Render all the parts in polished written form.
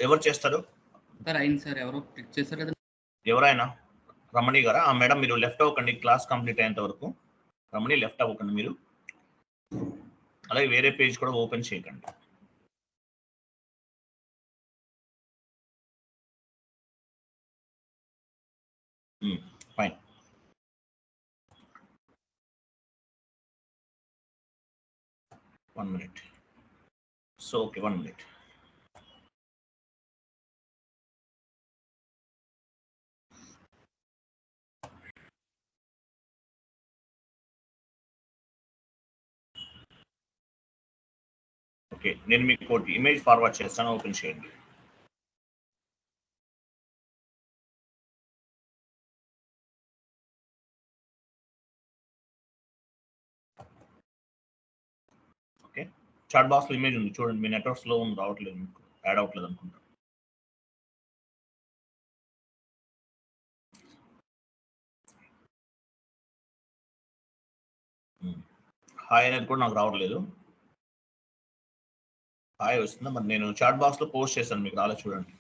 ఎవరు చేస్తారు? సార్ అయింది సార్. ఎవరో క్లిక్ చేశారు కదా. ఎవరైనా రమణి గారా? మేడం మీరు లెఫ్ట్ అవ్వకండి క్లాస్ కంప్లీట్ అయ్యేంత వరకు. రమణి లెఫ్ట్ అవ్వకండి మీరు. అలాగే వేరే పేజ్ కూడా ఓపెన్ చేయకండి. Fine. One minute. So okay, 1 minute. Okay, నేను మీకు ఒకటి ఇమేజ్ ఫార్వర్డ్ చేస్తాను, ఓపెన్ చేయండి. ఓకే, చాట్ బాక్స్ లో ఇమేజ్ ఉంది చూడండి. మీ నెట్వర్క్ స్లో ఉంది, రావట్లేదు, మీకు యాడ్ అవ్వట్లేదు అనుకుంటా. హాయ్ అనేది కూడా నాకు రావట్లేదు. హాయ్ వస్తుందా? మరి నేను చాట్ బాక్స్ లో పోస్ట్ చేశాను, మీకు రాలేదు చూడండి.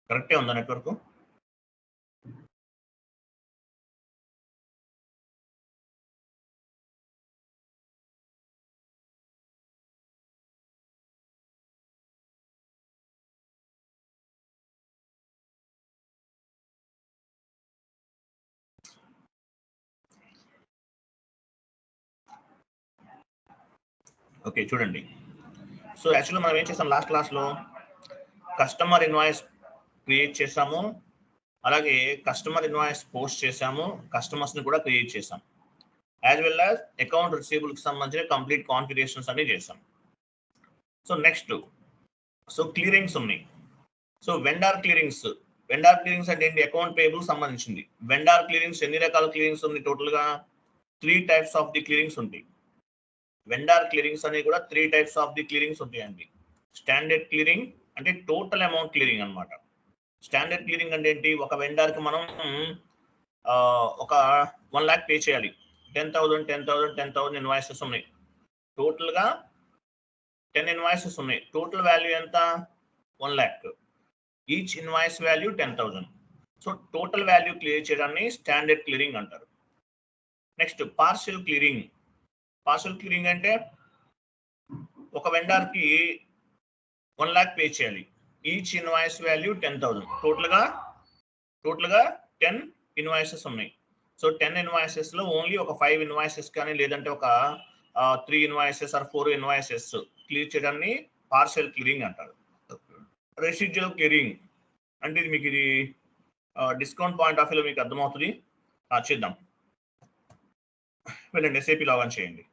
కరెక్టే ఉందా నెట్వర్క్? ఓకే చూడండి. సో యాక్చువల్గా మనం ఏం చేసాం లాస్ట్ క్లాస్లో, కస్టమర్ ఇన్వాయిస్ క్రియేట్ చేసాము, అలాగే కస్టమర్ ఇన్వాయిస్ పోస్ట్ చేసాము, కస్టమర్స్ని కూడా క్రియేట్ చేసాం, యాజ్ వెల్ యాజ్ అకౌంట్ రిసీవబుల్కి సంబంధించిన కంప్లీట్ కాన్ఫిగరేషన్స్ అన్ని చేసాం. సో నెక్స్ట్, సో క్లియరింగ్స్ ఉన్నాయి. సో వెండార్ క్లియరింగ్స్ అంటే ఏంటి? అకౌంట్ పేబుల్ సంబంధించింది. వెండార్ క్లియరింగ్స్ ఎన్ని రకాల క్లియరింగ్స్ ఉంది? టోటల్గా 3 టైప్స్ ఆఫ్ ది క్లియరింగ్స్ ఉంటాయి. వెండార్ క్లియరింగ్స్ అనేవి కూడా 3 టైప్స్ ఆఫ్ ది క్లియరింగ్స్ ఉంటాయండి. స్టాండర్డ్ క్లియరింగ్ అంటే టోటల్ అమౌంట్ క్లియరింగ్ అనమాట. స్టాండర్డ్ క్లియరింగ్ అంటే ఏంటి? ఒక వెండర్కి మనం ఒక 1 lakh పే చేయాలి. 10,000 ఇన్వాయిసెస్ ఉన్నాయి. టోటల్గా 10 ఇన్వాయిసెస్ ఉన్నాయి. టోటల్ వాల్యూ ఎంత? 1 lakh. Each invoice value 10,000. So total value clear చేయడాన్ని స్టాండర్డ్ క్లియరింగ్ అంటారు. Next partial clearing. Partial clearing అంటే ఒక వెండర్కి 1 lakh పే చేయాలి. Each invoice value 10,000. టోటల్గా 10 ఇన్వాయిసెస్ ఉన్నాయి. సో 10 ఇన్వాయిసెస్ లో ఓన్లీ ఒక 5 ఇన్వాయిసెస్ కానీ లేదంటే ఒక 3 ఇన్వాయిసెస్ ఆర్ 4 ఇన్వాయిసెస్ క్లియర్ చేయడాన్ని పార్షియల్ క్లియరింగ్ అంటారు. రెసిడ్యువల్ క్లియరింగ్ అంటే ఇది మీకు ఇది డిస్కౌంట్ పాయింట్ ఆఫ్ వ్యూలో మీకు అర్థమవుతుంది. చేద్దాం, వెళ్ళండి ఎస్ఏపి లాగిన్ చేయండి.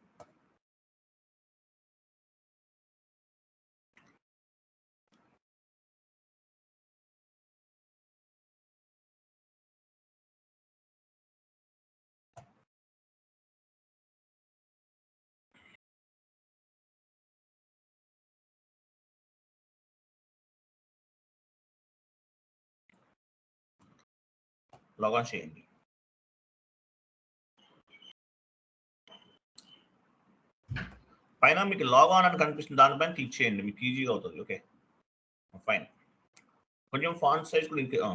లాగిన్ చేయండి. పైన మీకు లాగ్ ఆన్ అని కనిపిస్తుంది, దానిపైన క్లిక్ చేయండి, మీకు ఈజీగా అవుతుంది. Okay fine. కొంచెం ఫాంట్ సైజ్ కూడా ఇంకా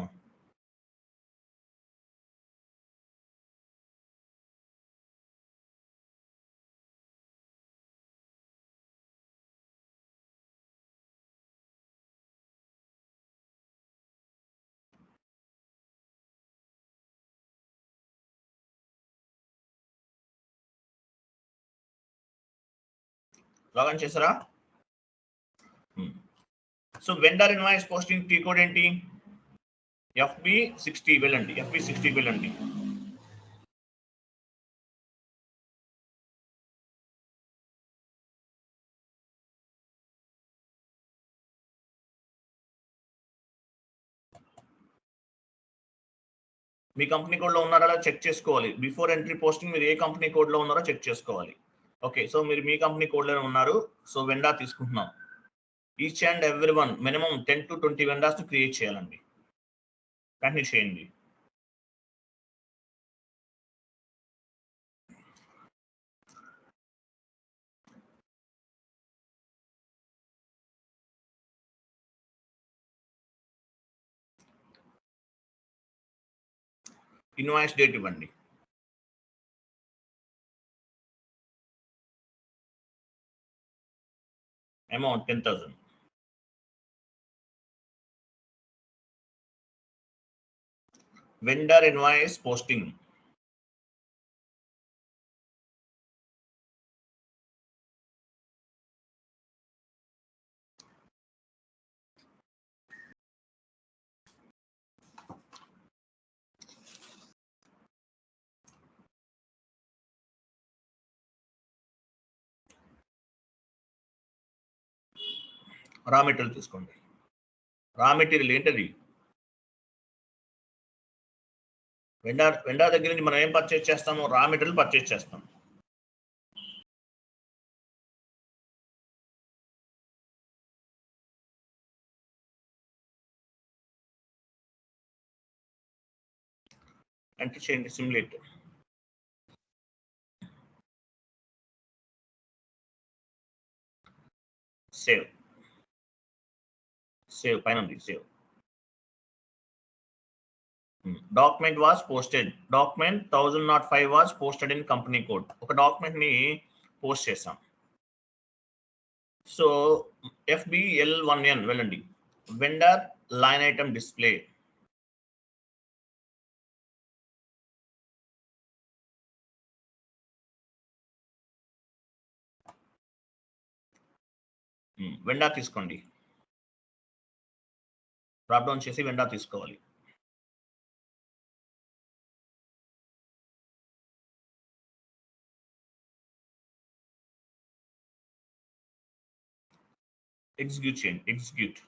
లాగిన్ చేసారా? So vendor invoice posting T code ఏంటి? FB60 వెళ్ళండి, FB60 వెళ్ళండి. మీ కంపెనీ కోడ్లో ఉన్నారా చెక్ చేసుకోవాలి. బిఫోర్ ఎంట్రీ పోస్టింగ్ మీరు ఏ కంపెనీ కోడ్లో ఉన్నారో చెక్ చేసుకోవాలి. ఓకే, సో మీరు మీ కంపెనీ కోడ్లోనే ఉన్నారు. సో వెండార్ తీసుకుంటున్నాం. Each and every one minimum 10 to 20 vendors create చేయాలండి. కంటిన్యూ చేయండి. ఇన్వాయిస్ డేట్ ఇవ్వండి. Amount 10,000. Vendor invoice posting. Raw material తీసుకోండి. రా మెటీరియల్ ఏంటది? వెండార్ దగ్గర నుంచి మనం ఏం పర్చేజ్ చేస్తాము? రా మెటీరియల్ పర్చేజ్ చేస్తాం. ఎంటర్ చేయండి. సిమ్యులేట్. సేవ్ పైన ఉంది. Save. Document was posted. Document 1005 was posted in company code. ఒక డాక్యుమెంట్ ని పోస్ట్ చేసాం. సో FBL1N వెళ్ళండి. Vendor line item display. Vendor తీసుకోండి. డ్రాప్ డౌన్ చేసి వెండర్ తీసుకోవాలి. ఎగ్జిక్యూట్ చేయండి. ఎగ్జిక్యూట్.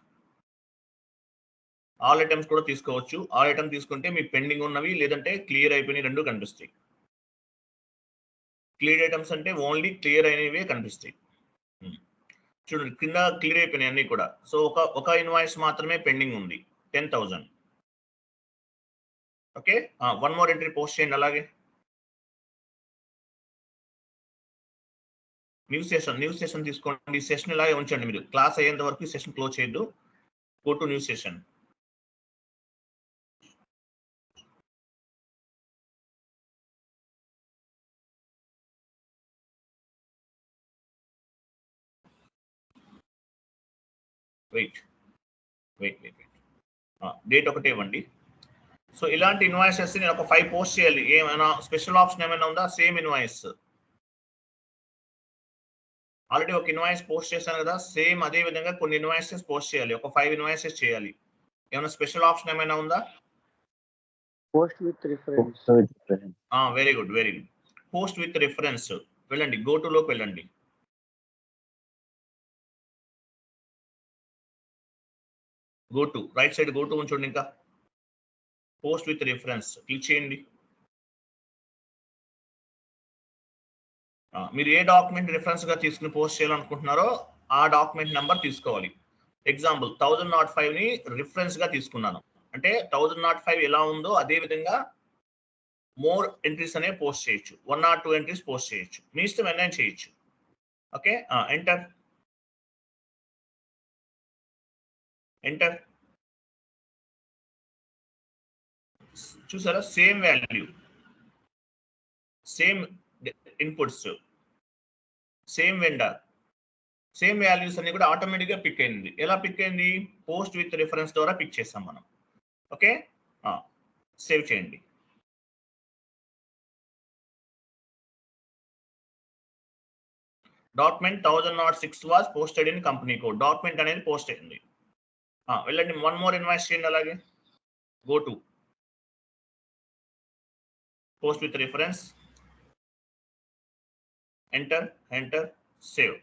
ఆల్ ఐటమ్స్ కూడా తీసుకోవచ్చు. ఆల్ ఐటమ్ తీసుకుంటే మీ పెండింగ్ ఉన్నవి లేదంటే క్లియర్ అయిపోయినవి రెండు కనిపిస్తాయి. క్లియర్ ఐటమ్స్ అంటే ఓన్లీ క్లియర్ అయినవే కనిపిస్తాయి. చూడండి కింద క్లియర్ అయిపోయినాయి అన్ని కూడా. సో ఒక ఇన్వాయిస్ మాత్రమే పెండింగ్ ఉంది, 10,000. Okay, one more entry post చేయండి. అలాగే న్యూ సెషన్ తీసుకోండి. సెషన్ ఇలాగే ఉంచండి. మీరు క్లాస్ అయ్యేంత వరకు సెషన్ క్లోజ్ చేయొద్దు. Go to new session. Wait. Date ఒకటే ఇవ్వండి. సో ఇలాంటి ఇన్వాయిసెస్ నేను ఒక 5 పోస్ట్ చేయాలి. ఏమైనా స్పెషల్ ఆప్షన్ ఏమైనా ఉందా? Same invoice. ఆల్రెడీ ఒక ఇన్వాయిస్ పోస్ట్ చేశాను కదా, సేమ్ అదే విధంగా కొన్ని ఇన్వాయిసెస్ పోస్ట్ చేయాలి. ఒక 5 ఇన్వాయిసెస్ చేయాలి. ఏమైనా స్పెషల్ ఆప్షన్ ఏమైనా ఉందా? Post with reference. Very good. Post with reference వెళ్ళండి. గో టు లోకి వెళ్ళండి. Go to right side go to ఉంచండి. ఇంకా పోస్ట్ విత్ రిఫరెన్స్ క్లిక్ చేయండి. మీరు ఏ డాక్యుమెంట్ రిఫరెన్స్ గా తీసుకుని పోస్ట్ చేయాలనుకుంటున్నారో ఆ డాక్యుమెంట్ నెంబర్ తీసుకోవాలి. ఎగ్జాంపుల్ 1005 ని రిఫరెన్స్ గా తీసుకున్నాను అంటే 1005 ఎలా ఉందో అదే విధంగా మోర్ ఎంట్రీస్ అనే పోస్ట్ చేయొచ్చు. 1 or 2 ఎంట్రీస్ పోస్ట్ చేయొచ్చు. మీ ఇష్టం ఎన్నైనా చేయొచ్చు. Okay, enter. చూసారా? Same value, same inputs, same vendor, same values అన్ని కూడా ఆటోమేటిక్ గా పిక్ అయింది. ఎలా పిక్ అయింది? పోస్ట్ విత్ రిఫరెన్స్ ద్వారా పిక్ చేసాం మనం. ఓకే, సేవ్ చేయండి. Document 1006 was posted in company code. Document అనేది పోస్ట్ అయింది. వెళ్ళండి. వన్ మోర్ ఇన్వాయిస్ చేయండి. అలాగే go to post with reference, enter, save.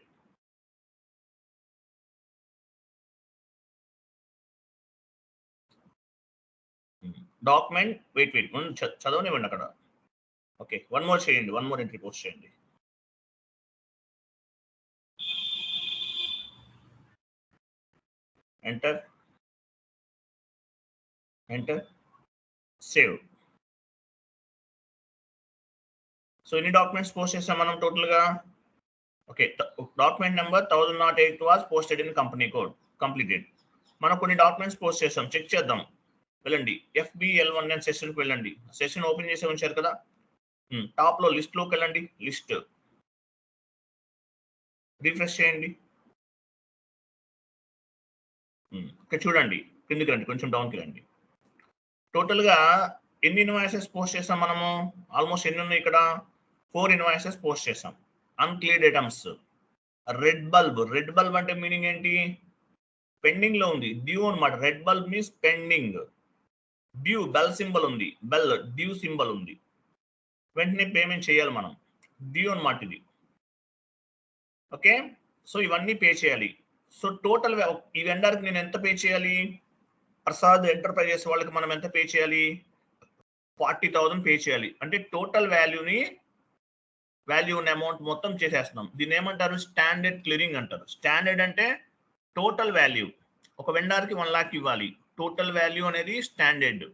Document wait చదవనివ్వండి అక్కడ. ఓకే, వన్ మోర్ చేయండి, వన్ మోర్ ఎంట్రీ పోస్ట్ చేయండి. Enter, enter, save. సో ఎన్ని డాక్యుమెంట్స్ పోస్ట్ చేసాం మనం టోటల్గా? Okay, document number 1008 was posted in company code, completed. మనం కొన్ని డాక్యుమెంట్స్ పోస్ట్ చేసాం, చెక్ చేద్దాం. వెళ్ళండి FBL1 నేను సెషన్కి వెళ్ళండి. సెషన్ ఓపెన్ చేసి ఉంచారు కదా, టాప్ లో లిస్ట్ లోకి వెళ్ళండి. లిస్ట్ రిఫ్రెష్ చేయండి. ఇక్కడ చూడండి, కిందికి రండి, కొంచెం డౌన్కి రండి. టోటల్ గా ఎన్ని ఇన్వాయిసెస్ పోస్ట్ చేసాం మనము? ఆల్మోస్ట్ ఎన్ని ఉన్నాయి ఇక్కడ? 4 ఇన్వాయిసెస్ పోస్ట్ చేసాం. అన్క్లియర్డ్ ఐటమ్స్. రెడ్ బల్బ్ అంటే మీనింగ్ ఏంటి? పెండింగ్ లో ఉంది, డ్యూ అన్నమాట. Red bulb means pending. Due, bell symbol ఉంది, డ్యూ సింబల్ ఉంది, వెంటనే పేమెంట్ చేయాలి మనం. డ్యూ అన్నమాట ఇది. ఓకే, సో ఇవన్నీ పే చేయాలి. సో టోటల్ ఈ వెండర్కి నేను ఎంత పే చేయాలి? ప్రసాద్ ఎంటర్ప్రైజెస్ వాళ్ళకి మనం ఎంత పే చేయాలి? 40,000 పే చేయాలి. అంటే టోటల్ వాల్యూ ఉన్న అమౌంట్ మొత్తం చేసేస్తున్నాం. దీన్ని ఏమంటారు? స్టాండర్డ్ క్లియరింగ్ అంటారు. స్టాండర్డ్ అంటే టోటల్ వాల్యూ. ఒక వెండర్కి 1 లాక్ ఇవ్వాలి, టోటల్ వాల్యూ అనేది స్టాండర్డ్.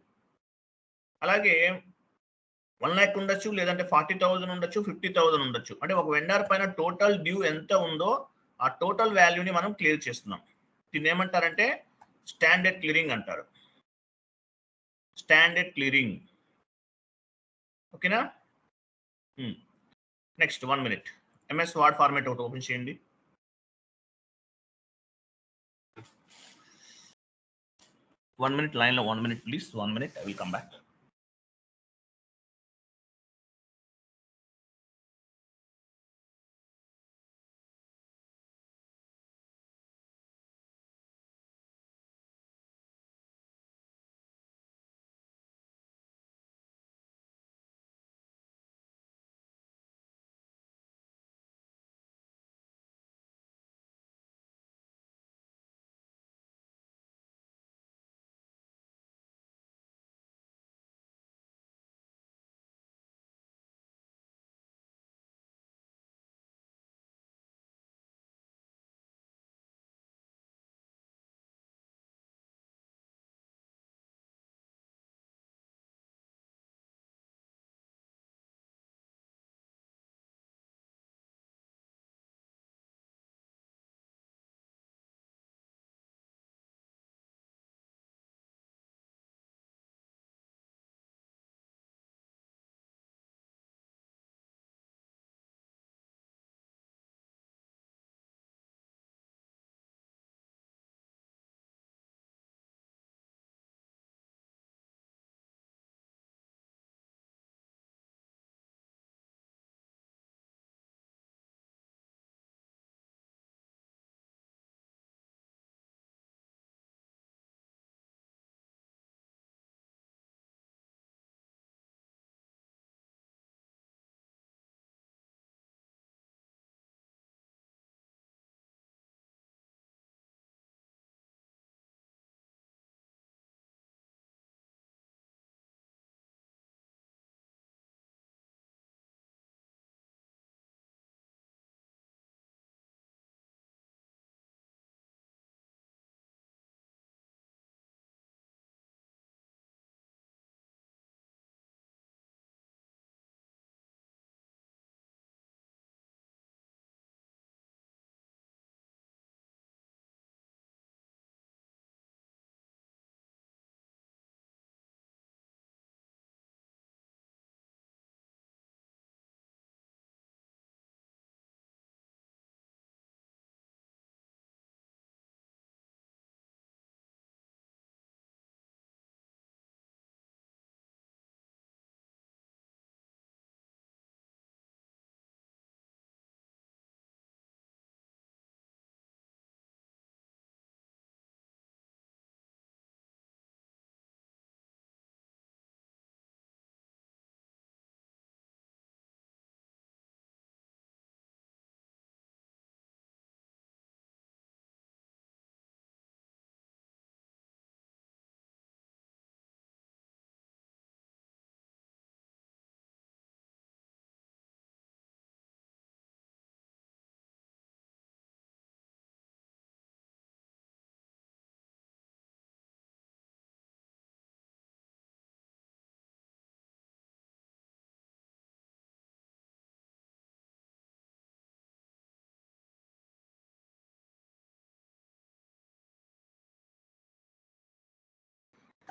అలాగే 1 లాక్ ఉండొచ్చు, లేదంటే 40,000 ఉండొచ్చు, 50,000 ఉండొచ్చు. అంటే ఒక వెండర్ పైన టోటల్ డ్యూ ఎంత ఉందో ఆ టోటల్ వాల్యూని మనం క్లియర్ చేస్తున్నాం. దీన్ని ఏమంటారంటే స్టాండర్డ్ క్లియరింగ్ అంటారు. Standard clearing. ఓకేనా? Next 1 minute MS word format ఒకటి ఓపెన్ చేయండి. వన్ మినిట్ లైన్లో, 1 minute please, 1 minute, I will come back.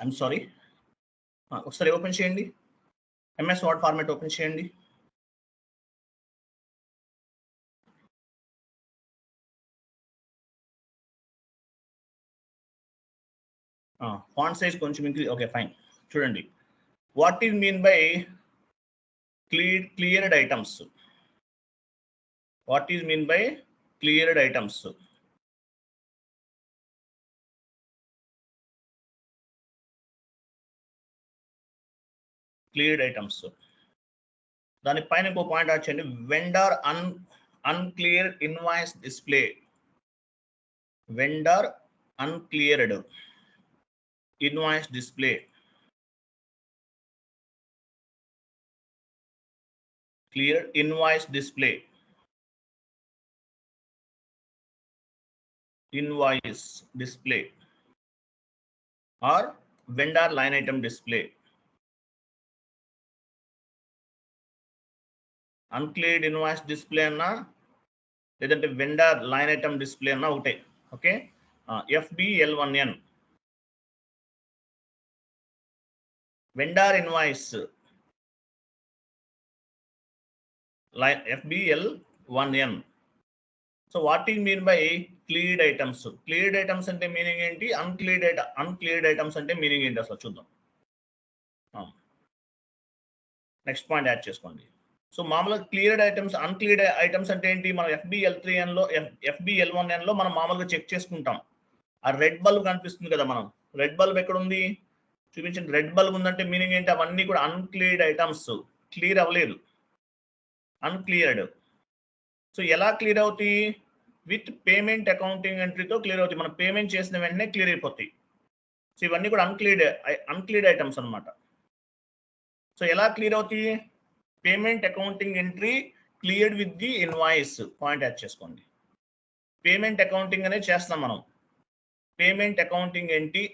I'm sorry, ఒకసారి ఓపెన్ చేయండి, ఎంఎస్ వర్డ్ ఫార్మాట్ ఓపెన్ చేయండి. ఫాంట్ సైజ్ కొంచెం ఇంక్రీజ్. Okay fine. చూడండి, what is mean by cleared items? What is mean by cleared items? Cleared items దానిపైన ఇంకో point add చేయండి. Vendor unclear invoice display. Vendor uncleared invoice display. Clear invoice display. Invoice display or vendor line item display. Uncleared invoice display అన్నా లేదంటే vendor line item display అన్నా ఒకటే. Okay, FBL1N vendor invoice FBL1N. So what is mean by cleared items? Cleared items అంటే meaning ఏంటి? Uncleared items అంటే meaning ఏంటి అసలు చూద్దాం. నెక్స్ట్ పాయింట్ యాడ్ చేసుకోండి. సో మామూలుగా క్లియర్డ్ ఐటమ్స్, అన్క్లియర్డ్ ఐటమ్స్ అంటే ఏంటి? మనం FBL1N లో మనం మామూలుగా చెక్ చేసుకుంటాం. ఆ రెడ్ బల్బ్ కనిపిస్తుంది కదా, మనం రెడ్ బల్బ్ ఎక్కడ ఉంది చూపించండి. రెడ్ బల్బ్ ఉందంటే మీనింగ్ ఏంటి? అవన్నీ కూడా అన్క్లియర్డ్ ఐటమ్స్, క్లియర్ అవ్వలేదు, అన్క్లియర్డ్. సో ఎలా క్లియర్ అవుతాయి? విత్ పేమెంట్ అకౌంటింగ్ ఎంట్రీతో క్లియర్ అవుతాయి. మనం పేమెంట్ చేసిన వెంటనే క్లియర్ అయిపోతాయి. సో ఇవన్నీ కూడా అన్క్లియర్డ్ ఐటమ్స్ అన్నమాట. సో ఎలా క్లియర్ అవుతాయి? Payment accounting entry cleared with the invoice. Point add చేసుకోండి. పేమెంట్ అకౌంటింగ్ అనేది చేస్తాం మనం. Payment accounting entry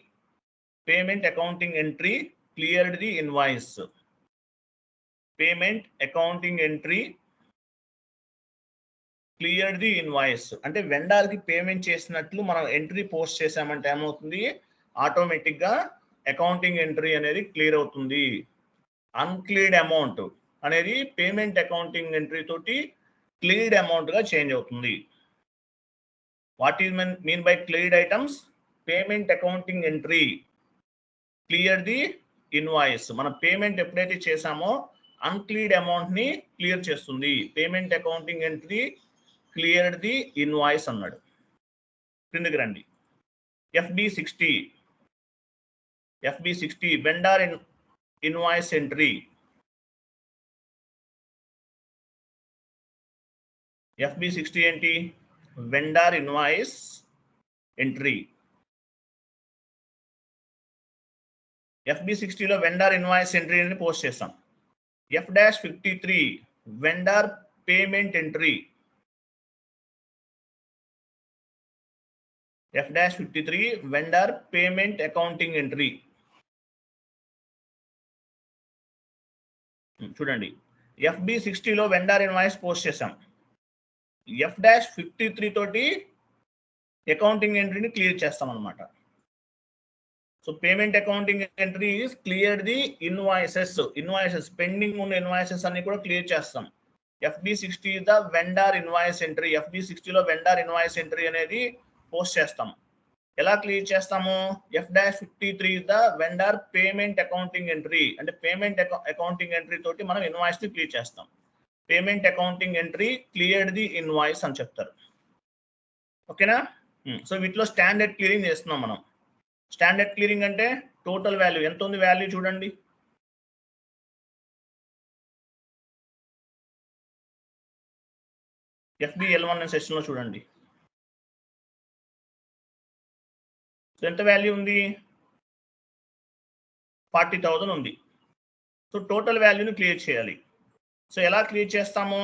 cleared the invoice. Payment accounting entry cleared the invoice అంటే వెండర్ కి పేమెంట్ చేసినట్లు మనం ఎంట్రీ పోస్ట్ చేసామంటే ఏమవుతుంది? ఆటోమేటిక్ గా అకౌంటింగ్ ఎంట్రీ అనేది క్లియర్ అవుతుంది. అన్క్లియర్డ్ అమౌంట్ అనేది పేమెంట్ అకౌంటింగ్ ఎంట్రీ తోటి క్లియర్డ్ అమౌంట్ గా చేంజ్ అవుతుంది. What is mean by cleared items? Payment accounting entry clear the invoice. మనం పేమెంట్ ఎప్పుడైతే చేసామో అన్క్లియర్డ్ అమౌంట్ ని క్లియర్ చేస్తుంది. Payment accounting entry cleared the invoice అన్నాడు. క్రిందికి రండి. FB60 vendor invoice entry. FB60 ఏంటి? Vendor invoice entry. FB60లో వెండర్ ఇన్వాయిస్ ఎంట్రీ అని పోస్ట్ చేస్తాం. F-53 vendor payment entry. F-53 vendor payment accounting entry. చూడండి, FB60లో వెండర్ ఇన్వాయిస్ పోస్ట్ చేసాం. F-53 తోటి అకౌంటింగ్ ఎంట్రీని క్లియర్ చేస్తాం అన్నమాట. So payment accounting entry is clear the invoices pending ఉన్న invoices అన్ని కూడా క్లియర్ చేస్తాం. FB60 the vendor invoice entry. FB60లో వెండర్ ఇన్వాయిస్ ఎంట్రీ అనేది పోస్ట్ చేస్తాం. ఎలా క్లియర్ చేస్తాము? F-53 the vendor payment accounting entry అంటే పేమెంట్ అకౌంటింగ్ ఎంట్రీ తోటి మనం ఇన్వాయిస్ ని క్లియర్ చేస్తాం. Payment accounting entry cleared the invoice అని చెప్తారు. ఓకేనా? సో వీటిలో స్టాండర్డ్ క్లియరింగ్ చేస్తున్నాం మనం. స్టాండర్డ్ క్లియరింగ్ అంటే టోటల్ వాల్యూ ఎంత ఉంది? వాల్యూ చూడండి, FBL1 సెషన్ లో చూడండి. సో ఎంత వాల్యూ ఉంది? 40,000 ఉంది. సో టోటల్ వాల్యూని క్లియర్ చేయాలి. సో ఎలా క్లియర్ చేస్తాము?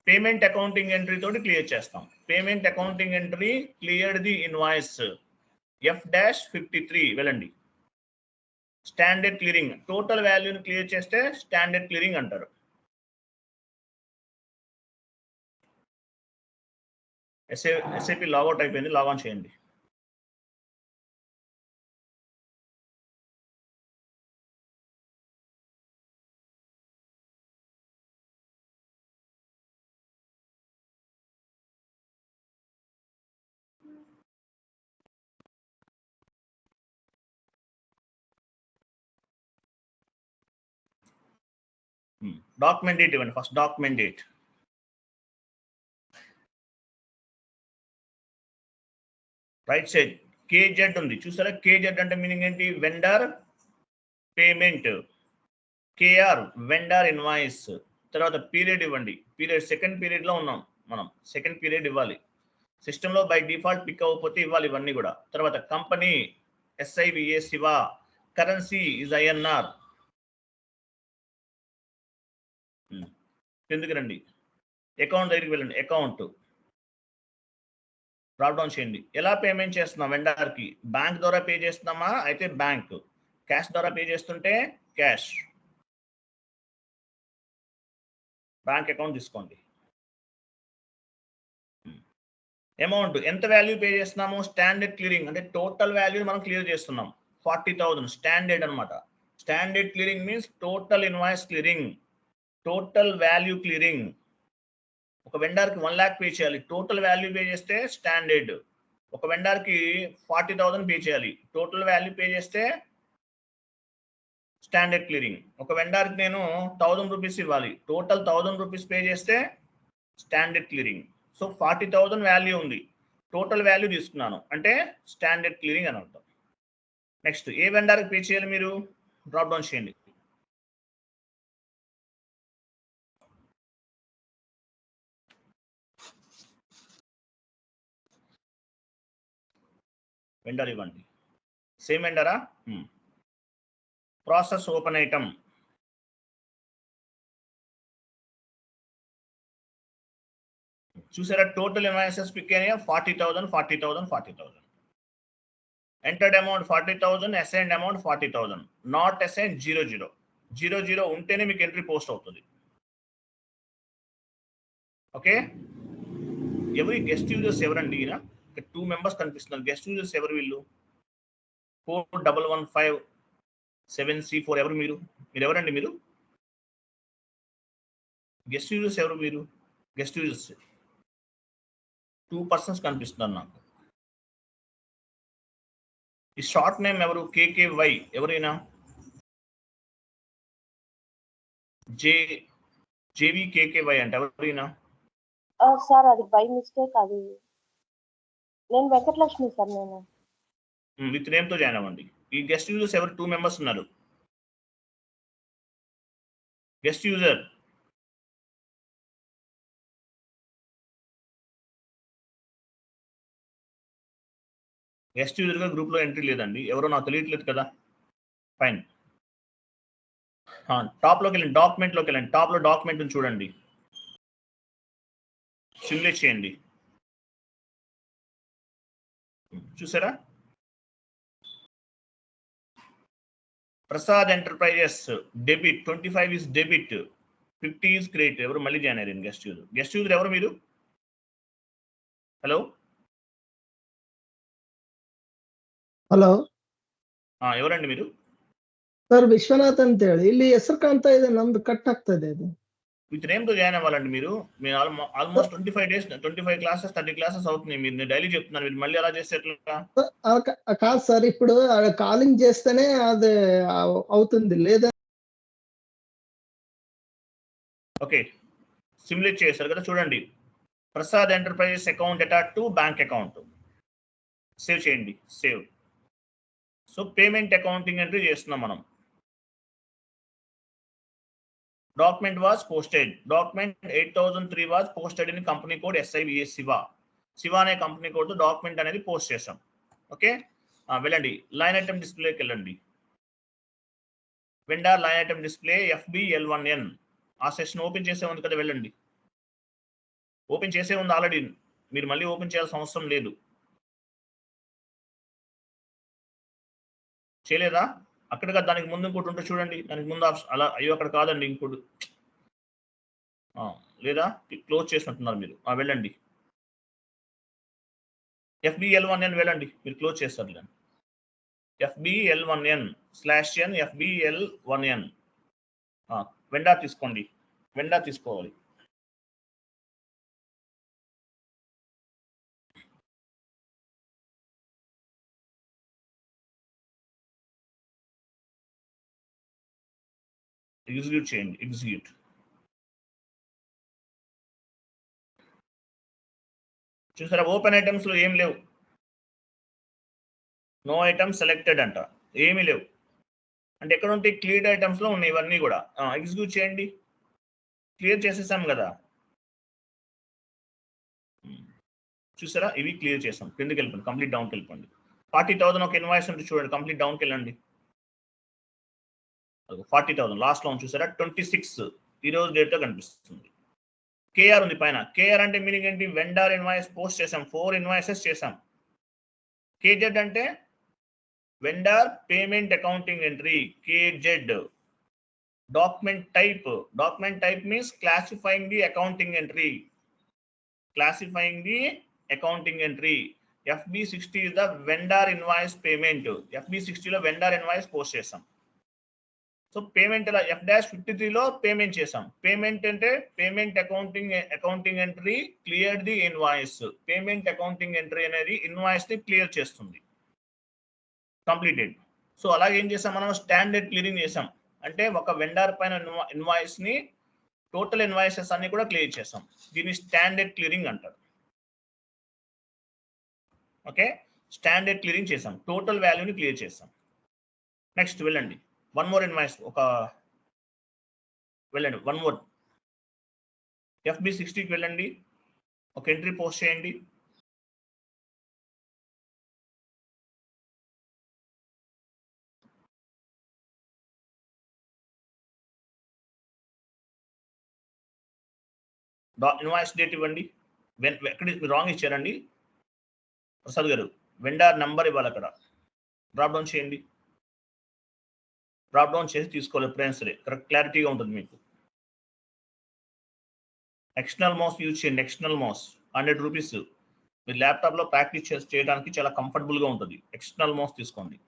పేమెంట్ అకౌంటింగ్ ఎంట్రీ తోటి క్లియర్ చేస్తాం. Payment accounting entry cleared the invoice. F-53 వెళ్ళండి. స్టాండర్డ్ క్లియరింగ్ టోటల్ వాల్యూని క్లియర్ చేస్తే స్టాండర్డ్ క్లియరింగ్ అంటారు. SAP లాగౌట్ అయిపోయింది, లాగాన్ చేయండి. డాక్యుమెంట్ డేట్ ఇవ్వండి ఫస్ట్. Document date right side KZ ఉంది చూసారా? కేజెడ్ అంటే మీనింగ్ ఏంటి? Vendor payment. KR vendor invoice. తర్వాత పీరియడ్ ఇవ్వండి. పీరియడ్ సెకండ్ పీరియడ్ లో ఉన్నాం మనం. సెకండ్ పీరియడ్ ఇవ్వాలి. సిస్టమ్ లో బై డిఫాల్ట్ పిక్ అవ్వకపోతే ఇవ్వాలి ఇవన్నీ కూడా. తర్వాత company SIVA Shiva. Currency is INR. ఎందుకు రండి, అకౌంట్ దగ్గరికి వెళ్ళండి. అకౌంట్ డ్రాప్ డౌన్ చేయండి. ఎలా పేమెంట్ చేస్తున్నాం వెండర్ కి? బ్యాంక్ ద్వారా పే చేస్తున్నామా? అయితే బ్యాంక్. క్యాష్ ద్వారా పే చేస్తుంటే క్యాష్. బ్యాంక్ అకౌంట్ తీసుకోండి. అమౌంట్ ఎంత వాల్యూ పే చేస్తున్నాము? స్టాండర్డ్ క్లియరింగ్ అంటే టోటల్ వాల్యూ మనం క్లియర్ చేస్తున్నాం. 40,000 స్టాండర్డ్ అనమాట. Standard clearing means total invoice clearing, total value clearing. ఒక వెండర్ కి 1 lakh పే చేయాలి, టోటల్ వాల్యూ పే చేస్తే స్టాండర్డ్. ఒక వెండర్ కి 40,000 పే చేయాలి, టోటల్ వాల్యూ పే చేస్తే స్టాండర్డ్ క్లియరింగ్. ఒక వెండర్ కి నేను 1000 రూపీస్ ఇవ్వాలి, టోటల్ 1000 రూపీస్ పే చేస్తే స్టాండర్డ్ క్లియరింగ్. సో 40,000 వాల్యూ ఉంది, టోటల్ వాల్యూ తీసుకున్నాను అంటే స్టాండర్డ్ క్లియరింగ్ అని అర్థం. నెక్స్ట్ ఏ వెండర్ కి పే చేయాలి మీరు? డ్రాప్ డౌన్ చేయండి. వెండర్ ఇవ్వండి. సేమ్ వెండరా? Process open item. చూసారా? టోటల్ ఇన్వాయిసెస్ పిక్ అయినాయా? 40,000 40,000 40,000. Entered amount 40,000, assigned amount 40,000. Not assign 00. 00 ఉంటేనే మీకు ఎంట్రీ పోస్ట్ అవుతుంది. ఓకే. ఎవరి గెస్ట్ యూజర్స్ ఎవరండి? ఈయన 2 మెంబర్స్ కనిపిస్తున్నారు. గెస్ట్ యూజర్స్ ఎవరు వీళ్ళు? 4157C4 ఎవరు మీరు? మీరు ఎవరండి మీరు? గెస్ట్ యూజర్స్ ఎవరు మీరు? గెస్ట్ యూజర్స్ 2 persons కనిపిస్తున్నారు నాకు. ఈ షార్ట్ నేమ్ ఎవరు? KKY ఎవరైనా? JVKKY అంటే ఎవరైనా? సార్ అది బై మిస్టేక్. అది నేను వెంకటలక్ష్మి సార్. నేను విత్ నేమ్ తో జాయిన్ అవ్వండి. ఈ గెస్ట్ యూజర్స్ ఎవరు? 2 మెంబర్స్ ఉన్నారు. గెస్ట్ యూజర్ గా గ్రూప్ లో ఎంట్రీ లేదండి. ఎవరో నాకు తెలియట్లేదు కదా. ఫైన్. టాప్ లోకి వెళ్ళండి, డాక్యుమెంట్ లోకి వెళ్ళండి. టాప్ లో డాక్యుమెంట్ చూడండి, సిమ్యులేట్ చేయండి. చూసారా? Prasad enterprises debit 25 is debit, 50 is credit. ఎవరు మళ్ళీ జాయిన్ అయ్యారు? Guest user. గెస్ట్ యూజర్ ఎవరు మీరు? హలో ಹಲೋ ఎవరండి మీరు? ಸರ್ ವಿಶ್ವನಾಥ್ ಅಂತ ಹೇಳಿ. ಇಲ್ಲಿ ಹೆಸರು ಕಾಣ್ತಾ ಇದೆ, ನಮ್ದು ಕಟ್ ಆಗ್ತಾ ಇದೆ ಅದು. విత్ నేమ్ తో జాయిన్ అవ్వాలండి మీరు. ఆల్మోస్ట్ 25 days 25 క్లాసెస్ 30 క్లాసెస్ అవుతున్నాయి. మీరు డైలీ చెప్తున్నారు, మీరు మళ్ళీ అలా చేస్తే ఎట్లా? కాదు సార్, ఇప్పుడు కాలింగ్ చేస్తేనే అది అవుతుంది లేదా? ఓకే, సిమ్యులేట్ చేశారు కదా, చూడండి. Prasad enterprises account attach to bank account. Save చేయండి. Save. So payment accounting entry చేస్తున్నాం మనం. Document was posted. Document 8003 was posted in company code SIVA Siva. Siva అనే కంపెనీ కోడ్ డాక్యుమెంట్ అనేది పోస్ట్ చేసాం. ఓకే, వెళ్ళండి. లైన్ ఐటమ్ డిస్ప్లేకి వెళ్ళండి. Vendor line item display FBL1N. ఆ సెషన్ ఓపెన్ చేసే ఉంది కదా, వెళ్ళండి. ఓపెన్ చేసే ఉంది ఆల్రెడీ, మీరు మళ్ళీ ఓపెన్ చేయాల్సిన అవసరం లేదు. చేయలేదా? అక్కడ దానికి ముందు ఇంకోటి ఉంటే చూడండి. దానికి ముందు అలా అయ్యో అక్కడ కాదండి, ఇంకోటి లేదా క్లోజ్ చేసినట్టున్నారు మీరు. వెళ్ళండి, FBL1N వెళ్ళండి. మీరు క్లోజ్ చేస్తారు. FBL1N/N FBL1N. వెండర్ తీసుకోండి. వెండర్ తీసుకోవాలి. ఎగ్జిక్యూట్ చేయండి. ఎగ్జిక్యూట్. చూసారా ఓపెన్ ఐటమ్స్ లో ఏం లేవు, నో ఐటమ్స్ సెలెక్టెడ్ అంట, ఏమీ లేవు. అంటే ఎక్కడ ఉంటే క్లియర్ ఐటమ్స్ లో ఉన్నాయి ఇవన్నీ కూడా. ఎగ్జిక్యూట్ చేయండి. క్లియర్ చేసేసాం కదా, చూసారా ఇవి క్లియర్ చేసాం. కిందకి వెళ్ళిపోండి, కంప్లీట్ డౌన్కి వెళ్ళిపోండి. 40,000 ఒక ఇన్వాయిస్ ఉంటుంది చూడండి, కంప్లీట్ డౌన్కి వెళ్ళండి. 40,000 లాస్ట్ లో చూసారా 26 ఈ రోజు డేట్ తో కనిపిస్తుంది. కేఆర్ ఉంది పైన. కేఆర్ అంటే మీనింగ్ ఏంటి? వెండర్ ఇన్వాయిస్ పోస్ట్ చేసాం, 4 ఇన్వాయిసెస్ చేసాం. కేజెడ్ అంటే vendor payment accounting entry, KZ. Document type means classifying the accounting entry, classifying the accounting entry. FB60 is the vendor invoice payment. FB60 లో vendor invoice post చేసాం. So payment ఇలా F-53 లో payment చేసాం. Payment అంటే payment accounting entry clear the invoice. Payment accounting entry అనేది invoice ని clear చేస్తుంది. Completed. So అలాగే ఏం చేసాం మనం? స్టాండర్డ్ క్లియరింగ్ చేసాం. అంటే ఒక వెండర్ పైన ఇన్వాయిస్ ని టోటల్ ఇన్వాయిసెస్ అన్ని కూడా క్లియర్ చేసాం. దీన్ని స్టాండర్డ్ క్లియరింగ్ అంటారు. ఓకే, స్టాండర్డ్ క్లియరింగ్ చేసాం, టోటల్ వాల్యూని క్లియర్ చేసాం. నెక్స్ట్ వెళ్ళండి, వన్ మోర్ ఇన్వాయిస్ వెళ్ళండి, వన్ మోర్ FB60కి వెళ్ళండి, ఒక ఎంట్రీ పోస్ట్ చేయండి. ఇన్వాయిస్ డేట్ ఇవ్వండి. ఎక్కడ రాంగ్ ఇచ్చారండి ప్రసాద్ గారు? వెండర్ నంబర్ ఇవ్వాలి, అక్కడ డ్రాప్ డౌన్ చేయండి. డ్రాప్ డౌన్ చేసి తీసుకోవాలి ఎప్పుడైనా సరే, కరెక్ట్ క్లారిటీగా ఉంటుంది మీకు. ఎక్స్టర్నల్ మౌస్ యూజ్ చేయండి. External mouse 100 rupees. మీరు ల్యాప్టాప్లో ప్రాక్టీస్ చేయడానికి చాలా కంఫర్టబుల్గా ఉంటుంది. ఎక్స్టర్నల్ మౌస్ తీసుకోండి.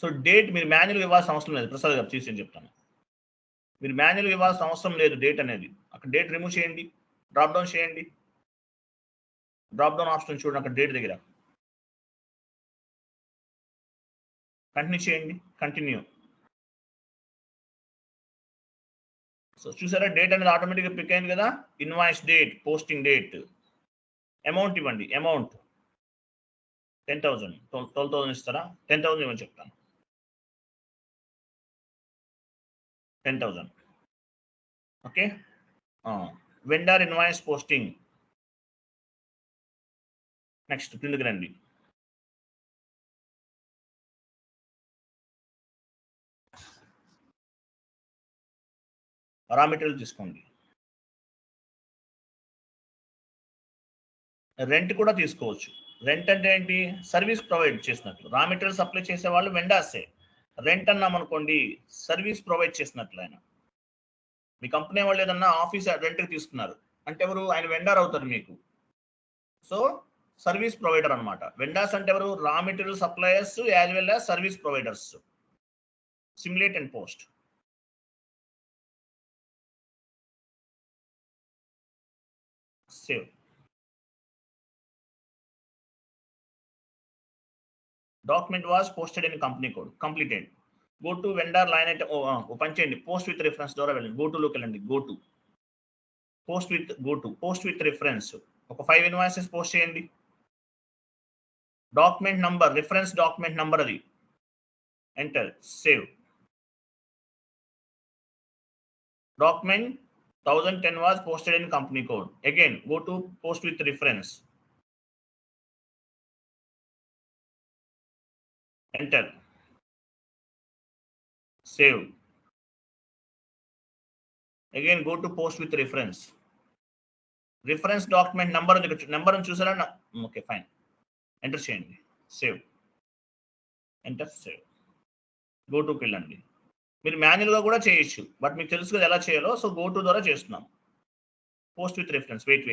సో డేట్ మీరు మాన్యువల్ ఇవ్వాల్సిన అవసరం లేదు. ప్రసాద్ గారు తీసి చెప్తాను, మీరు మాన్యువల్ ఇవ్వాల్సిన అవసరం లేదు. డేట్ అనేది అక్కడ డేట్ రిమూవ్ చేయండి, డ్రాప్ డౌన్ చేయండి. డ్రాప్ డౌన్ ఆప్షన్ చూడండి, అక్కడ డేట్ దగ్గర కంటిన్యూ చేయండి. కంటిన్యూ. సో చూసారా డేట్ అనేది ఆటోమేటిక్గా పిక్ అయింది కదా. Invoice date, posting date. Amount ఇవ్వండి. అమౌంట్ 10,000, 12,000 ఇస్తారా? 10,000 ఇవ్వని చెప్తాను. 10,000. Okay, vendor invoice posting. Next కిందకి రండి. రా మెటీరియల్ తీసుకోండి. రెంట్ కూడా తీసుకోవచ్చు. రెంట్ అంటే ఏంటి? సర్వీస్ ప్రొవైడ్ చేసినట్లు. రా మెటీరియల్ సప్లై చేసే వాళ్ళు వెండర్సే. రెంట్ అన్నాం అనుకోండి, సర్వీస్ ప్రొవైడ్ చేసినట్లు. ఆయన మీ కంపెనీ వాళ్ళు ఏదన్నా ఆఫీస్ రెంట్కి తీసుకున్నారు అంటే ఎవరు? ఆయన వెండర్ అవుతారు మీకు. సో సర్వీస్ ప్రొవైడర్ అనమాట. వెండర్స్ అంటే ఎవరు? Raw material suppliers as well as service providers. Simulate and post. Save. Document was posted in company code. Completed. Go to vendor line అయితే ఓపెన్ చేయండి. పోస్ట్ విత్ రిఫరెన్స్ ద్వారా వెళ్ళండి. Go to లోకి వెళ్ళండి. Go to post with reference. ఒక 5 invoices post చేయండి. Document number, reference document number అది. Enter. Save. Document 1010 was posted in company code. Again, go to post with reference. Enter. Save. Again, go to post with reference. Reference document number and చూసారా? Okay, fine. Enter చేయండి. Save. Enter. Save. Go to వెళ్ళండి. మీరు మాన్యువల్గా కూడా చేయొచ్చు, but మీకు తెలుసు కదా ఎలా చేయాలో. సో గో టు ద్వారా చేస్తున్నాం. Post with reference. వెయిట్.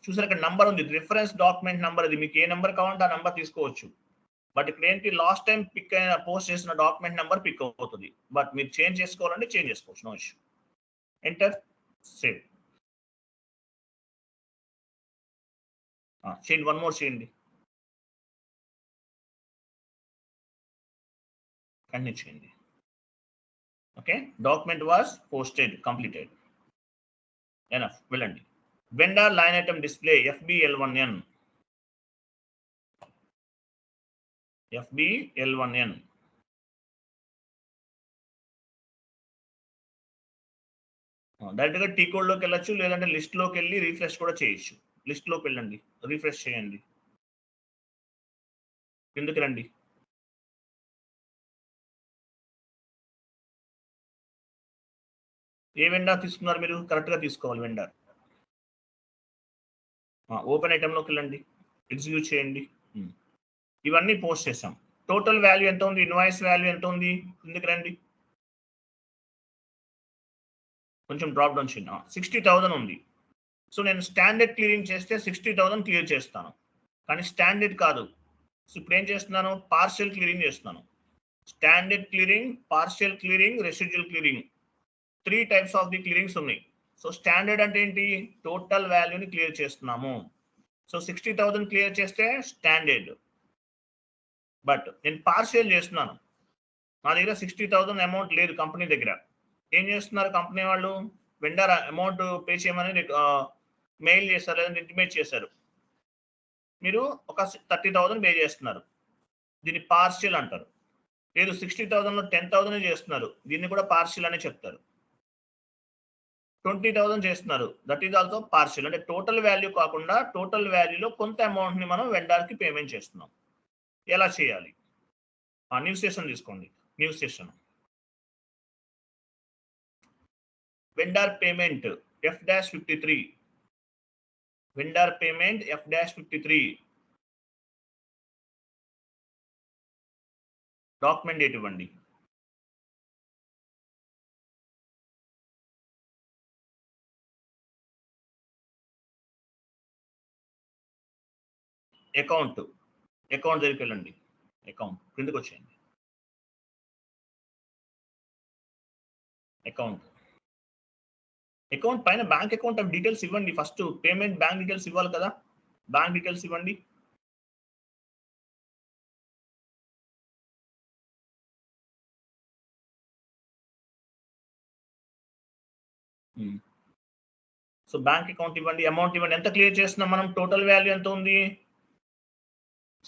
చూసారు ఇక్కడ నంబర్ ఉంది, రిఫరెన్స్ డాక్యుమెంట్ నంబర్. అది మీకు ఏ నెంబర్ కావాలంటే ఆ నెంబర్ తీసుకోవచ్చు. బట్ ఇక్కడ ఏంటి, లాస్ట్ టైం పిక్ అయిన పోస్ట్ చేసిన డాక్యుమెంట్ నెంబర్ పిక్ అవుతుంది. బట్ మీరు చేంజ్ చేసుకోవాలంటే చేంజ్ చేసుకోవచ్చు, నో ఇష్యూ. ఎంటర్. సేవ్. చేయండి. వన్ మోర్ చేయండి. కంటిన్యూ చేయండి. Okay, document was posted completed. Enough, వెళ్ళండి. Vendor line item display FBL1N. FBL1N. డైరెక్ట్గా టీ కోడ్లోకి వెళ్ళచ్చు, లేదంటే లిస్ట్లోకి వెళ్ళి రీఫ్రెష్ కూడా చేయొచ్చు. లిస్ట్లోకి వెళ్ళండి, రీఫ్రెష్ చేయండి, కిందకి రండి. ఏ వెండర్ తీసుకున్నారు మీరు? కరెక్ట్గా తీసుకోవాలి వెండర్. ఓపెన్ ఐటెంలోకి వెళ్ళండి, ఎగ్జిక్యూట్ చేయండి. ఇవన్నీ పోస్ట్ చేసాం. టోటల్ వాల్యూ ఎంత ఉంది? ఇన్వాయిస్ వాల్యూ ఎంత ఉంది? కిందకి రండి, కొంచెం డ్రాప్ డౌన్ చేయండి. 60,000 ఉంది. సో నేను స్టాండర్డ్ క్లియరింగ్ చేస్తే 60,000 క్లియర్ చేస్తాను, కానీ స్టాండర్డ్ కాదు. సో ఇప్పుడు ఏం చేస్తున్నాను? పార్షియల్ క్లియరింగ్ చేస్తున్నాను. Standard clearing, partial clearing, residual clearing, 3 types of the clearings ఉన్నాయి. సో స్టాండర్డ్ అంటే ఏంటి? టోటల్ వాల్యూని క్లియర్ చేస్తున్నాము. సో 60,000 క్లియర్ చేస్తే స్టాండర్డ్. బట్ నేను పార్షియల్ చేస్తున్నాను. నా దగ్గర 60,000 అమౌంట్ లేదు కంపెనీ దగ్గర. ఏం చేస్తున్నారు కంపెనీ వాళ్ళు? వెండర్ అమౌంట్ పే చేయమని మెయిల్ చేస్తారు, లేదంటే ఇంటిమేట్ చేశారు. మీరు ఒక 30,000 పే చేస్తున్నారు, దీన్ని పార్షియల్ అంటారు. లేదు 60,000లో 10,000 చేస్తున్నారు, దీన్ని కూడా పార్షియల్ అనే చెప్తారు. 20,000 చేస్తున్నారు, దట్ ఈజ్ ఆల్సో పార్షియల్. అంటే టోటల్ వాల్యూ కాకుండా టోటల్ వాల్యూలో కొంత అమౌంట్ ని మనం వెండర్కి పేమెంట్ చేస్తున్నాం. ఎలా చేయాలి? న్యూ స్టేషన్ తీసుకోండి. New station vendor payment F-53. Vendor payment F-53. Document date ఇవ్వండి. అకౌంట్ దగ్గరికి వెళ్ళండి. అకౌంట్ కిందకి వచ్చేయండి. అకౌంట్ పైన బ్యాంక్ అకౌంట్ డీటెయిల్స్ ఇవ్వండి. ఫస్ట్ పేమెంట్ బ్యాంక్ డీటెయిల్స్ ఇవ్వాలి కదా, బ్యాంక్ డీటెయిల్స్ ఇవ్వండి. సో బ్యాంక్ అకౌంట్ ఇవ్వండి, అమౌంట్ ఇవ్వండి. ఎంత క్లియర్ చేస్తున్నాం మనం? టోటల్ వాల్యూ ఎంత ఉంది?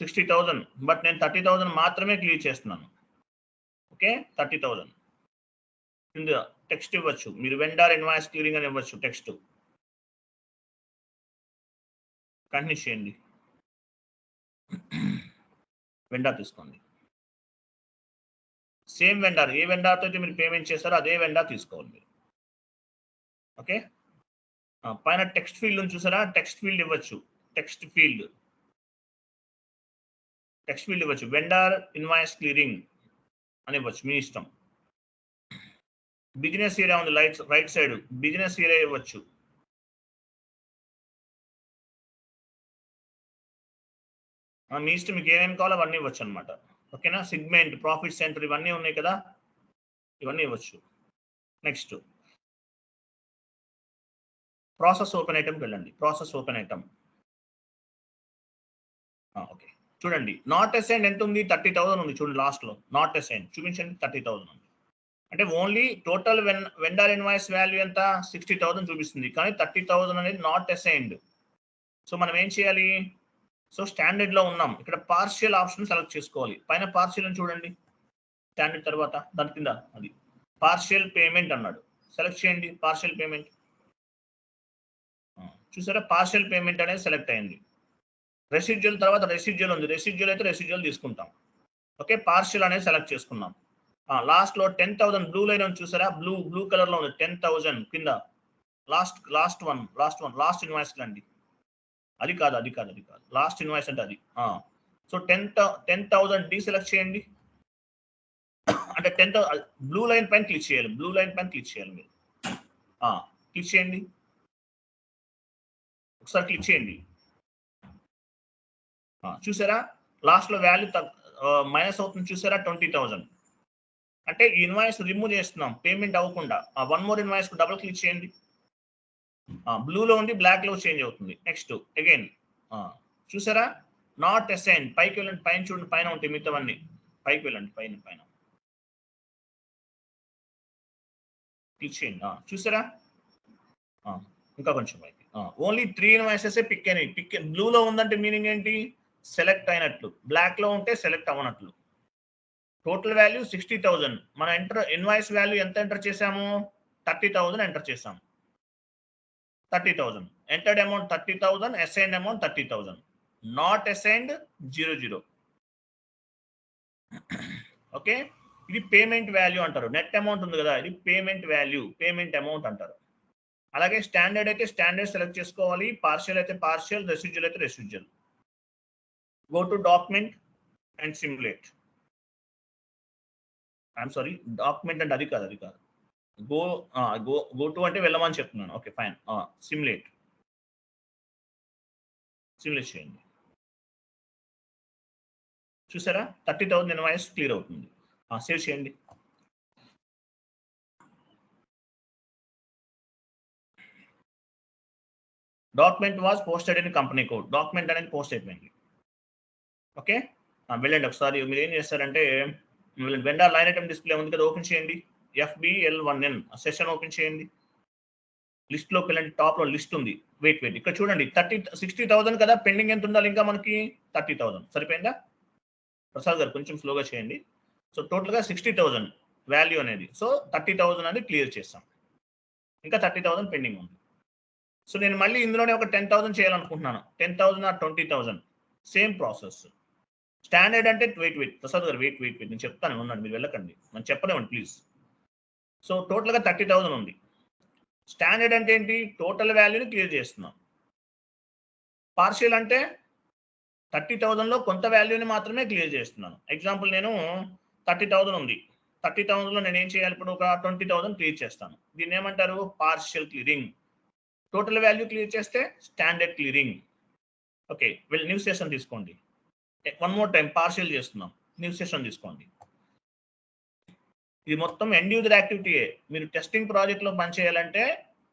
60,000. బట్ నేను 30,000 మాత్రమే క్లియర్ చేస్తున్నాను. ఓకే, 30,000 కింద టెక్స్ట్ ఇవ్వచ్చు మీరు. వెండర్ ఇన్వాయిస్ క్లియరింగ్ అని ఇవ్వచ్చు టెక్స్ట్. కంటిన్యూ చేయండి. వెండర్ తీసుకోండి. సేమ్ వెండర్, ఏ వెండర్ తో మీరు పేమెంట్ చేస్తారో అదే వెండర్ తీసుకోవాలి మీరు. ఓకే, పైన టెక్స్ట్ ఫీల్డ్ ఉంది చూసారా? టెక్స్ట్ ఫీల్డ్ ఇవ్వచ్చు. టెక్స్ట్ ఫీల్డ్ ఇవ్వచ్చు. వెండర్ ఇన్వాయిస్ క్లియరింగ్ అని ఇవ్వచ్చు, మీ ఇష్టం. బిజినెస్ ఏరియా ఉంది రైట్ సైడ్, బిజినెస్ ఏరియా ఇవ్వచ్చు. మీ ఇష్టం, మీకు ఏమేమి కావాలో అవన్నీ ఇవ్వచ్చు అనమాట. ఓకేనా? సెగ్మెంట్, ప్రాఫిట్ సెంటర్ ఇవన్నీ ఉన్నాయి కదా, ఇవన్నీ ఇవ్వచ్చు. నెక్స్ట్ ప్రాసెస్ ఓపెన్ ఐటమ్కి వెళ్ళండి. Process open item. ఓకే, చూడండి. నాట్ అసైన్డ్ ఎంత ఉంది? 30,000 ఉంది. చూడండి లాస్ట్ లో నాట్ అసైన్డ్ చూపించండి. 30,000 ఉంది. అంటే only total vendor invoice value ఎంత? 60,000 చూపిస్తుంది, కానీ 30,000 అనేది నాట్ అసైన్డ్. సో మనం ఏం చేయాలి? సో స్టాండర్డ్ లో ఉన్నాం, ఇక్కడ పార్షియల్ ఆప్షన్ సెలెక్ట్ చేసుకోవాలి. పైన పార్షియల్ అని చూడండి, స్టాండర్డ్ తర్వాత దాని కింద అది పార్షియల్ పేమెంట్ అన్నాడు. సెలెక్ట్ చేయండి పార్షియల్ పేమెంట్. చూసారా? పార్షియల్ పేమెంట్ అనేది సెలెక్ట్ అయింది. రెసిడ్యువల్ తర్వాత రెసిడ్యువల్ ఉంది, రెసిడ్యువల్ అయితే రెసిడ్యువల్ తీసుకుంటాం. ఓకే, పార్షియల్ అనేది సెలెక్ట్ చేసుకున్నాం. లాస్ట్ లో 10,000 బ్లూ లైన్ ఉంది చూసారా? బ్లూ కలర్ లో ఉంది 10,000 కింద. లాస్ట్ ఇన్వాయిస్ అండి. అది కాదు. లాస్ట్ ఇన్వాయిస్ అంటే అది. సో 10,000 డీసెలెక్ట్ చేయండి. అంటే 10,000 బ్లూ లైన్ పైన క్లిక్ చేయాలి. మీరు క్లిక్ చేయండి. ఒకసారి క్లిక్ చేయండి. చూసారా? లాస్ట్ లో వాల్యూ మైనస్ అవుతుంది చూసారా? 20,000. అంటే ఈ ఇన్వాయిస్ రిమూవ్ చేస్తున్నాం పేమెంట్ అవ్వకుండా. 1 మోర్ ఇన్వాయిస్ కు డబుల్ క్లిక్ చేయండి. బ్లూలో ఉంది, బ్లాక్ లో చేంజ్ అవుతుంది. నెక్స్ట్ అగైన్ చూసారా? Not assign. పైకి వెళ్ళండి, పైన చూడండి, పైన ఉంటాయి మిగతావన్నీ. పైకి వెళ్ళండి, పైన క్లిక్ చేయండి. చూసారా? ఇంకా కొంచెం అయితే ఓన్లీ 3 ఇన్వాయిసెస్ పిక్ అయినాయి. పిక్ బ్లూలో ఉందంటే మీనింగ్ ఏంటి? సెలెక్ట్ అయినట్లు. బ్లాక్ లో ఉంటే సెలెక్ట్ అవ్వనట్లు. Total value 60,000. మన ఇన్వాయిస్ వాల్యూ ఎంత ఎంటర్ చేసాము? 30,000 ఎంటర్ చేసాము. 30,000 entered amount 30,000, assigned amount 30,000. Not assigned 00. Okay, ఇది పేమెంట్ వాల్యూ అంటారు. నెట్ అమౌంట్ ఉంది కదా, ఇది పేమెంట్ వాల్యూ, పేమెంట్ అమౌంట్ అంటారు. అలాగే స్టాండర్డ్ అయితే స్టాండర్డ్ సెలెక్ట్ చేసుకోవాలి, పార్షియల్ అయితే పార్షియల్, రెసిడ్యువల్ అయితే residual. Go to document and simulate. I'm sorry, document అంటే అది కాదు. గో టు అంటే వెళ్ళమని చెప్తున్నాను. Okay fine. సిమ్యులేట్ చేయండి. చూసారా? 30,000 ఇన్వాయిస్ క్లియర్ అవుతుంది. సేవ్ చేయండి. Document was posted in company code. Document అనేది పోస్ట్ అయిపోయింది. ఓకే, వెళ్ళండి ఒకసారి. మీరు ఏం చేస్తారంటే వెండర్ లైన్ ఐటమ్ డిస్ప్లే ఉంది కదా, ఓపెన్ చేయండి. FBL1N సెషన్ ఓపెన్ చేయండి. లిస్ట్ లోకి వెళ్ళండి. టాప్ లో లిస్ట్ ఉంది. వెయిట్ ఇక్కడ చూడండి. 60,000 కదా, పెండింగ్ ఎంత ఉండాలి ఇంకా మనకి? 30,000. సరిపోయిందా? ప్రసాద్ గారు కొంచెం స్లోగా చేయండి. సో టోటల్ గా 60,000 వాల్యూ అనేది. సో 30,000 అనేది క్లియర్ చేస్తాం. ఇంకా 30,000 పెండింగ్ ఉంది. సో నేను మళ్ళీ ఇందులోనే ఒక 10,000 చేయాలనుకుంటున్నాను. 10,000 ఆర్ 20,000 సేమ్ ప్రాసెస్. స్టాండర్డ్ అంటే వెయిట్ ప్రసాద్ గారు వెయిట్ నేను చెప్తాను, ఉన్నాను, మీరు వెళ్ళకండి, మనం చెప్పలేమండి ప్లీజ్. సో టోటల్గా 30,000 ఉంది. స్టాండర్డ్ అంటే ఏంటి? టోటల్ వాల్యూని క్లియర్ చేస్తున్నాం. పార్షియల్ అంటే 30,000లో కొంత వాల్యూని మాత్రమే క్లియర్ చేస్తున్నాను. ఎగ్జాంపుల్ నేను 30,000 ఉంది. 30,000లో నేను ఏం చేయాలి? ఇప్పుడు ఒక 20,000 క్లియర్ చేస్తాను. దీన్ని ఏమంటారు? Partial clearing. Total value clear చేస్తే స్టాండర్డ్ క్లియరింగ్. ఓకే, వీళ్ళు న్యూ సెషన్ తీసుకోండి. వన్ మోర్ టైం పార్షియల్ చేస్తున్నాం. న్యూ సెషన్ తీసుకోండి. ఇది మొత్తం ఎండ్ యూజర్ యాక్టివిటీయే. మీరు టెస్టింగ్ ప్రాజెక్ట్లో పనిచేయాలంటే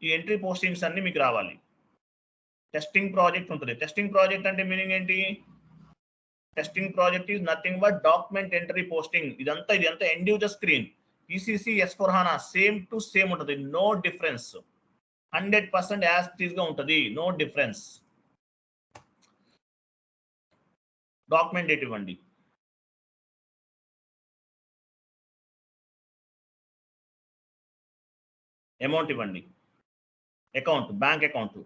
ఈ ఎంట్రీ పోస్టింగ్స్ అన్ని మీకు రావాలి. టెస్టింగ్ ప్రాజెక్ట్ ఉంటుంది. టెస్టింగ్ ప్రాజెక్ట్ అంటే మీనింగ్ ఏంటి? Testing project is nothing but document entry posting. ఇదంతా end user screen. ECC S/4HANA same to same ఉంటుంది. No difference. 100% as it is గా ఉంటుంది. No difference. డాక్యుమెంట్ డేట్ ఇవ్వండి. అమౌంట్ ఇవ్వండి. Account, bank account.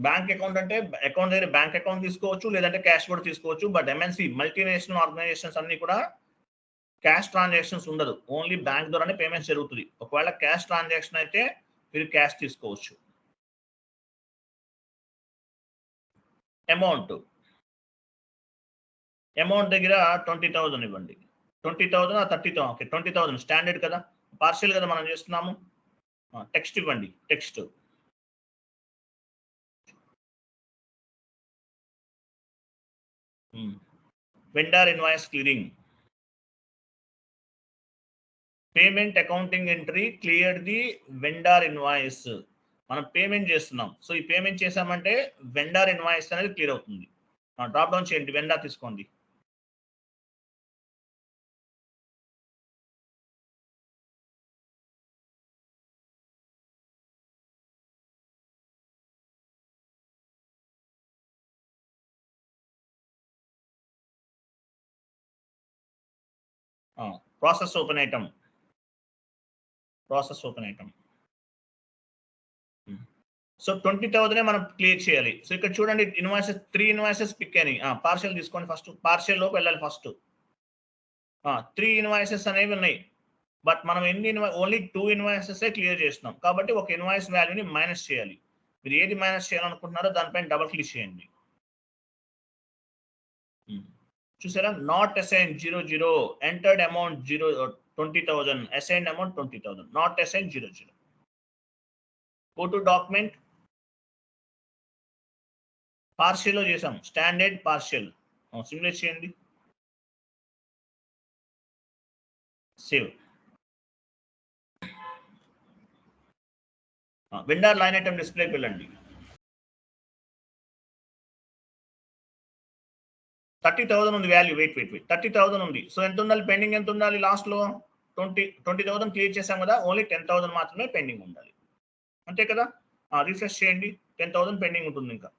Bank account అంటే account దగ్గర bank account తీసుకోవచ్చు, లేదంటే క్యాష్ కూడా తీసుకోవచ్చు. బట్ MNC మల్టీనేషనల్ ఆర్గనైజేషన్స్ అన్ని కూడా క్యాష్ ట్రాన్సాక్షన్స్ ఉండదు. ఓన్లీ బ్యాంక్ ద్వారానే పేమెంట్స్ జరుగుతుంది. ఒకవేళ క్యాష్ ట్రాన్సాక్షన్ అయితే మీరు క్యాష్ తీసుకోవచ్చు. అమౌంట్ దగ్గర 20,000 ఇవ్వండి. 20,000 30,000. ఓకే, 20,000 స్టాండర్డ్ కదా, పార్షియల్ కదా మనం చేస్తున్నాము. టెక్స్ట్ ఇవ్వండి. Text vendor invoice clearing. Payment accounting entry clear the vendor invoice. మనం పేమెంట్ చేస్తున్నాం. సో ఈ పేమెంట్ చేసామంటే వెండర్ ఇన్వాయిస్ అనేది క్లియర్ అవుతుంది. డ్రాప్ డౌన్ చేయండి, వెండర్ తీసుకోండి. Process open item. సో 20,000 మనం క్లియర్ చేయాలి. సో ఇక్కడ చూడండి, ఇన్వాయిసెస్ 3 ఇన్వాయిసెస్ పిక్ అయినాయి. పార్షియల్ తీసుకోండి. ఫస్ట్ పార్షియల్ లోకి వెళ్ళాలి. ఫస్ట్ 3 ఇన్వాయిసెస్ అనేవి ఉన్నాయి. బట్ మనం ఓన్లీ 2 ఇన్వాయిసెస్ క్లియర్ చేస్తున్నాం. కాబట్టి ఒక ఇన్వాయిస్ వాల్యూని మైనస్ చేయాలి. మీరు ఏది మైనస్ చేయాలనుకుంటున్నారో దానిపైన డబుల్ క్లిక్ చేయండి. చూసారా? Not assign 00, entered amount 20,000, assigned amount 20,000, not assign 00. Go to document. Partial లో చేసాం. Standard, partial. సిమ్యులేట్ చేయండి. సేవ్. వెండర్ లైన్ ఐటమ్ డిస్ప్లేకి వెళ్ళండి. 30,000 ఉంది వాల్యూ. వెయిట్ 30,000 ఉంది. సో ఎంత ఉండాలి? పెండింగ్ ఎంత ఉండాలి? లాస్ట్ లో 20,000 క్లియర్ చేసాం కదా, ఓన్లీ 10,000 మాత్రమే పెండింగ్ ఉండాలి, అంతే కదా. రిఫ్రెష్ చేయండి, 10,000 పెండింగ్ ఉంటుంది ఇంకా,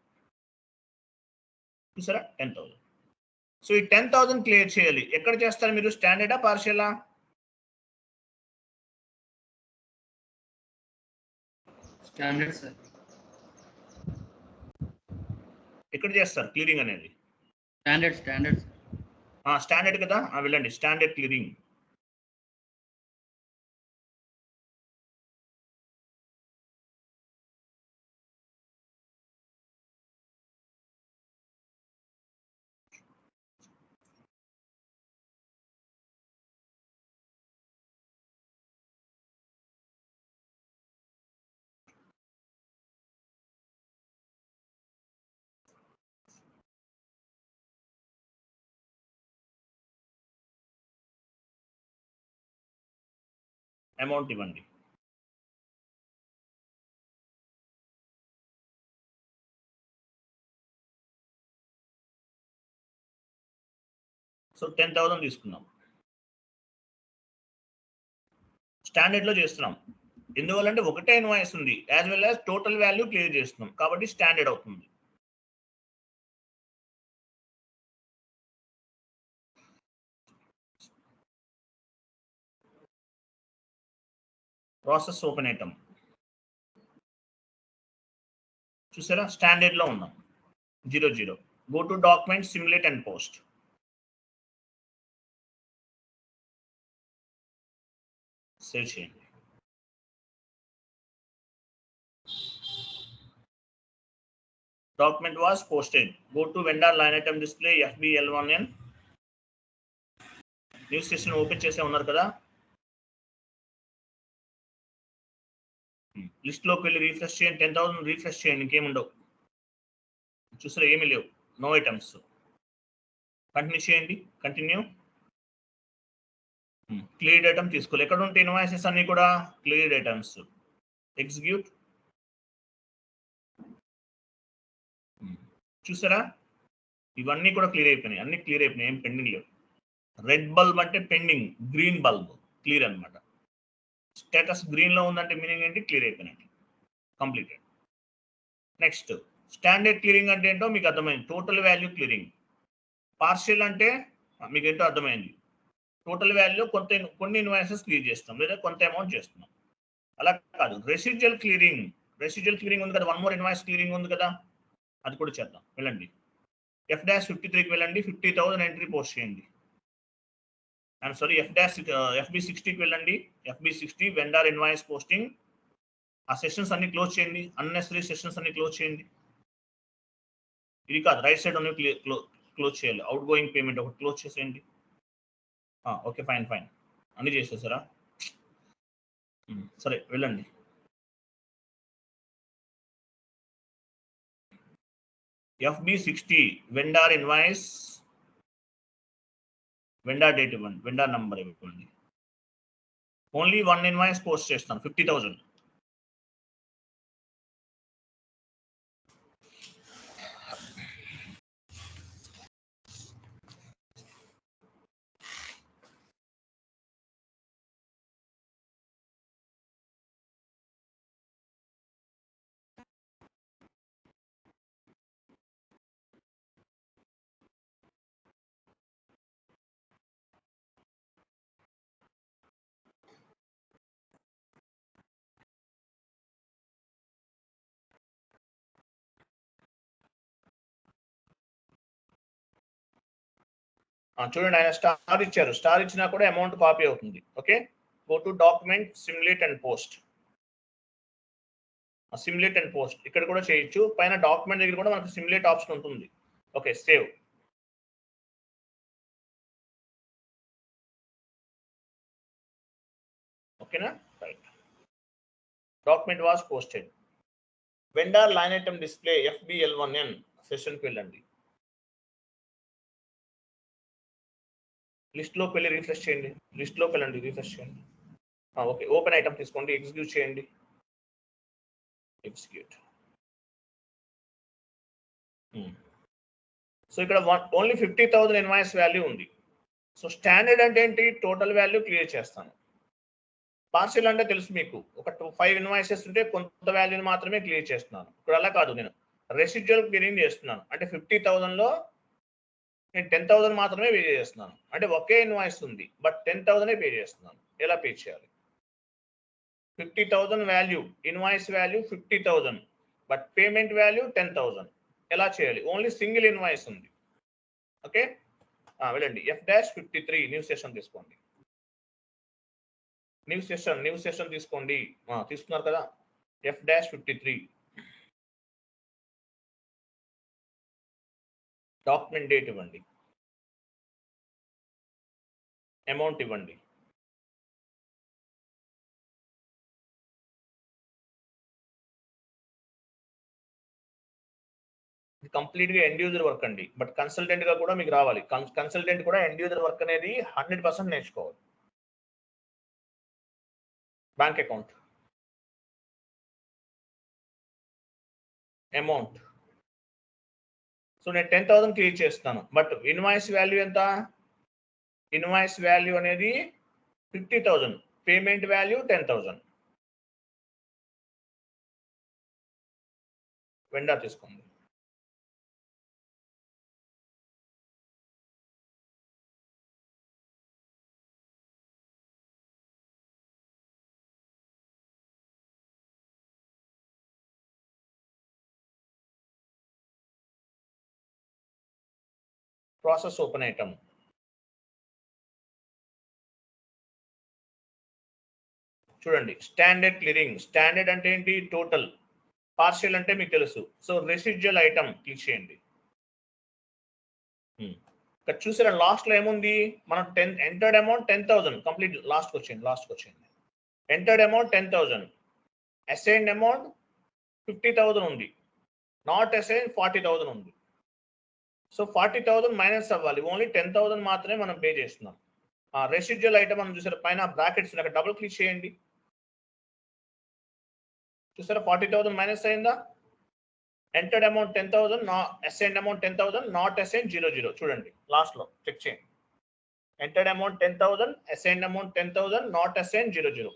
చూసారా 10,000. సో ఈ 10,000 క్లియర్ చేయాలి. ఎక్కడ చేస్తారు మీరు? స్టాండర్డా పార్షియలా? Standard sir. ఎక్కడ చేస్తారు క్లియరింగ్ అనేది? Standard standard sir. స్టాండర్డ్ కదా, వెళ్ళండి స్టాండర్డ్ క్లియరింగ్. అమౌంట్ ఇవ్వండి. సో 10,000 తీసుకున్నాం, స్టాండర్డ్ లో చేస్తున్నాం. ఎందువల్లంటే ఒకటే ఇన్వాయిస్ ఉంది, as well as total value clear చేస్తున్నాం కాబట్టి స్టాండర్డ్ అవుతుంది. ప్రాసెస్ ఓపెన్ ఐటమ్ చూసారా, స్టాండర్డ్ లో ఉన్నాం 00. Go to document, simulate and post. Save చేయండి. Document was posted. Go to vendor line item display FBL1N. News session open చేసే ఉన్నారు కదా, లిస్ట్ లోకి వెళ్ళి రీఫ్రెష్ చేయండి. 10,000 రీఫ్రెష్ చేయండి, ఇంకేముండవు. చూసారా ఏమీ లేవు, నో ఐటమ్స్. కంటిన్యూ చేయండి, కంటిన్యూ. క్లియర్డ్ ఐటమ్ తీసుకోవాలి. ఎక్కడ ఉంటే ఇన్వాయిసెస్ అన్ని కూడా క్లియర్డ్ ఐటమ్స్. ఎగ్జిక్యూట్. చూసారా ఇవన్నీ కూడా క్లియర్ అయిపోయినాయి, అన్ని క్లియర్ అయిపోయినాయి, ఏం పెండింగ్ లేవు. రెడ్ బల్బ్ అంటే పెండింగ్, గ్రీన్ బల్బ్ క్లియర్ అనమాట. స్టేటస్ గ్రీన్ లో ఉందంటే మీనింగ్ ఏంటి? క్లియర్ అయిపోయినట్టు, కంప్లీటెడ్. నెక్స్ట్ స్టాండర్డ్ క్లియరింగ్ అంటే ఏంటో మీకు అర్థమైంది. Total value clearing. పార్షియల్ అంటే మీకు ఏంటో అర్థమైంది. టోటల్ వాల్యూ కొన్ని ఇన్వాయిసెస్ క్లియర్ చేస్తాం లేదా కొంత అమౌంట్ చేస్తున్నాం. అలా కాదు రెసిడ్యువల్ క్లియరింగ్. రెసిడ్యువల్ క్లియరింగ్ ఉంది కదా, వన్ మోర్ ఇన్వాయిస్ క్లియరింగ్ ఉంది కదా, అది కూడా చేద్దాం. వెళ్ళండి F-53కి వెళ్ళండి, 50,000 ఎంట్రీ పోస్ట్ చేయండి. ఐఎమ్ సారీ, FB60కి వెళ్ళండి. FB60 vendor invoice posting. ఆ సెషన్స్ అన్ని క్లోజ్ చేయండి, అన్నెసరీ సెషన్స్ అన్ని క్లోజ్ చేయండి. ఇది కాదు, రైట్ సైడ్ అన్ని క్లోజ్ చేయాలి. అవుట్ గోయింగ్ పేమెంట్ ఒకటి క్లోజ్ చేసేయండి. ఓకే ఫైన్ ఫైన్, అన్ని చేసేసారా? సరే వెళ్ళండి. FB60 vendor invoice, vendor date ఇవ్వండి, వెండర్ నంబర్ ఇవ్వండి. ఓన్లీ వన్ ఇన్వాయిస్ పోస్ట్ చేస్తాను, 50,000. చూడండి ఆయన స్టార్ ఇచ్చారు, స్టార్ ఇచ్చినా కూడా అమౌంట్ కాపీ అవుతుంది. Okay, go to document, simulate and post. Simulate and post ఇక్కడ కూడా చేయొచ్చు, పైన డాక్యుమెంట్ దగ్గర కూడా మనకు సిమ్యులేట్ ఆప్షన్ ఉంటుంది. Okay, save. ఓకేనా, right. Document was posted. Vendor line item display FBL1N సెషన్కి వెళ్ళండి. లిస్ట్ లోకి వెళ్ళి రిఫ్రెష్ చేయండి, లిస్ట్ లోకి వెళ్ళండి, రిఫ్రెష్ చేయండి. ఓకే, ఓపెన్ ఐటమ్ తీసుకోండి, ఎగ్జిక్యూట్ చేయండి. ఎగ్జిక్యూట్. సో ఇక్కడ ఓన్లీ 50,000 ఇన్వాయిస్ వాల్యూ ఉంది. సో స్టాండర్డ్ అంటే ఏంటి? టోటల్ వాల్యూ క్లియర్ చేస్తాను. పార్షియల్ అంటే తెలుసు మీకు, ఒక 5 ఇన్వాయిసెస్ ఉంటే కొంత వాల్యూని మాత్రమే క్లియర్ చేస్తున్నాను. ఇప్పుడు అలా కాదు, నేను రెసిడ్యువల్ క్లియరింగ్ చేస్తున్నాను. అంటే 50,000లో నేను 10,000 మాత్రమే పే చేస్తున్నాను. అంటే ఒకే ఇన్వాయిస్ ఉంది, బట్ 10,000 పే చేస్తున్నాను. ఎలా పే చేయాలి? 50,000 value, invoice value 50,000, but payment value 10,000. ఎలా చేయాలి? ఓన్లీ సింగిల్ ఇన్వాయిస్ ఉంది. ఓకే, వెళ్ళండి F-53 న్యూ సెషన్ తీసుకోండి. న్యూ సెషన్ తీసుకోండి. తీసుకున్నారు కదా, F-53 డాక్యుమెంట్ డేట్ ఇవ్వండి, అమౌంట్ ఇవ్వండి. కంప్లీట్ గా ఎండ్ యూజర్ వర్క్ అండి, బట్ కన్సల్టెంట్ గా కూడా మీకు రావాలి. కన్సల్టెంట్ కూడా ఎండ్ యూజర్ వర్క్ అనేది 100% నేర్చుకోవాలి. Bank account, amount. సో నేను 10,000 క్రియేట్ చేస్తాను, బట్ ఇన్వాయిస్ వాల్యూ ఎంత? ఇన్వాయిస్ వాల్యూ అనేది 50,000, పేమెంట్ వాల్యూ 10,000. వెండర్ తీసుకోండి. Process open item. చూడండి, స్టాండర్డ్ క్లియరింగ్. స్టాండర్డ్ అంటే ఏంటి? టోటల్. పార్షియల్ అంటే మీకు తెలుసు. సో రెసిడ్యువల్ ఐటమ్ క్లిక్ చేయండి. ఇక్కడ చూసారా, లాస్ట్ లో ఏముంది? మనం ఎంటర్డ్ అమౌంట్ 10,000 కంప్లీట్. లాస్ట్కి వచ్చింది. ఎంటర్డ్ అమౌంట్ 10,000, అసైన్డ్ అమౌంట్ 50,000 ఉంది, నాట్ అసైన్ 40,000 ఉంది. సో 40,000 మైనస్ అవ్వాలి, ఓన్లీ 10,000 మాత్రమే మనం పే చేస్తున్నాం. రెసిడ్యువల్ ఐటమ్ మనం చూసారా, పైన బ్రాకెట్స్ అక్కడ డబుల్ క్లిక్ చేయండి. చూసారా 40,000 మైనస్ అయిందా? Entered amount 10,000, assigned amount 10,000, not assign 00. చూడండి లాస్ట్ లో చెక్ చేయండి. Entered amount 10,000, assigned amount 10,000, not assign 00.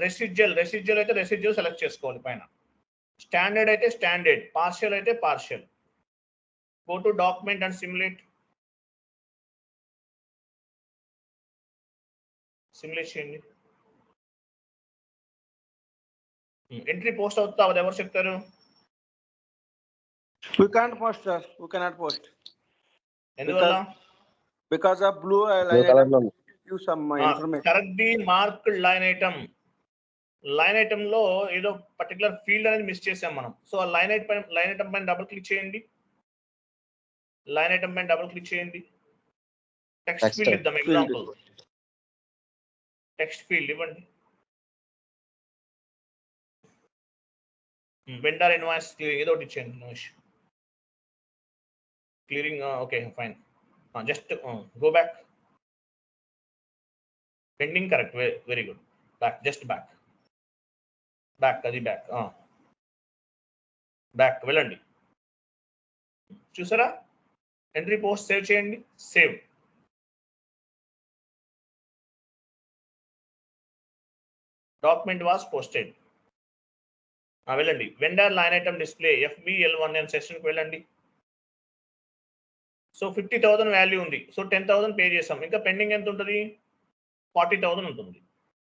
Residual అయితే రెసిడ్యువల్ సెలెక్ట్ చేసుకోవాలి పైన. స్టాండర్డ్ అయితే స్టాండర్డ్, పార్షియల్ అయితే partial. Go to document and simulate చేయండి. ఎంట్రీ పోస్ట్ అవుతా అది ఎవరు చెప్తారు? We can't post, sir. We cannot post. ఎందువల్ల? Because of blue line item, give some information. Correct the mark line item. Line item లో ఏదో particular field అనేది miss చేసాం మనం. సో ఆ లైన్ ఐటమ్ పైన డబుల్ క్లిక్ చేయండి. టెక్స్ట్ ఫీల్డ్ ఇద్దాం. ఎగ్జాంపుల్ టెక్స్ట్ ఫీల్డ్ ఇవ్వండి. వెండర్ ఇన్వాయిస్ క్లియరింగ్ ఏదో ఒకటి ఇచ్చేయండి. No issue. Clearing okay fine. Just go back. Pending correct, very good. Back, just back. అది బ్యాక్ వెళ్ళండి. చూసారా, ఎంట్రీ పోస్ట్ సేవ్ చేయండి. సేవ్. Document was posted. వెళ్ళండి. Vendor line item display FBL1 సెషన్కి వెళ్ళండి. సో 50,000 వాల్యూ ఉంది. సో 10,000 పే చేసాం. ఇంకా పెండింగ్ ఎంత ఉంటుంది? 40,000 ఉంటుంది.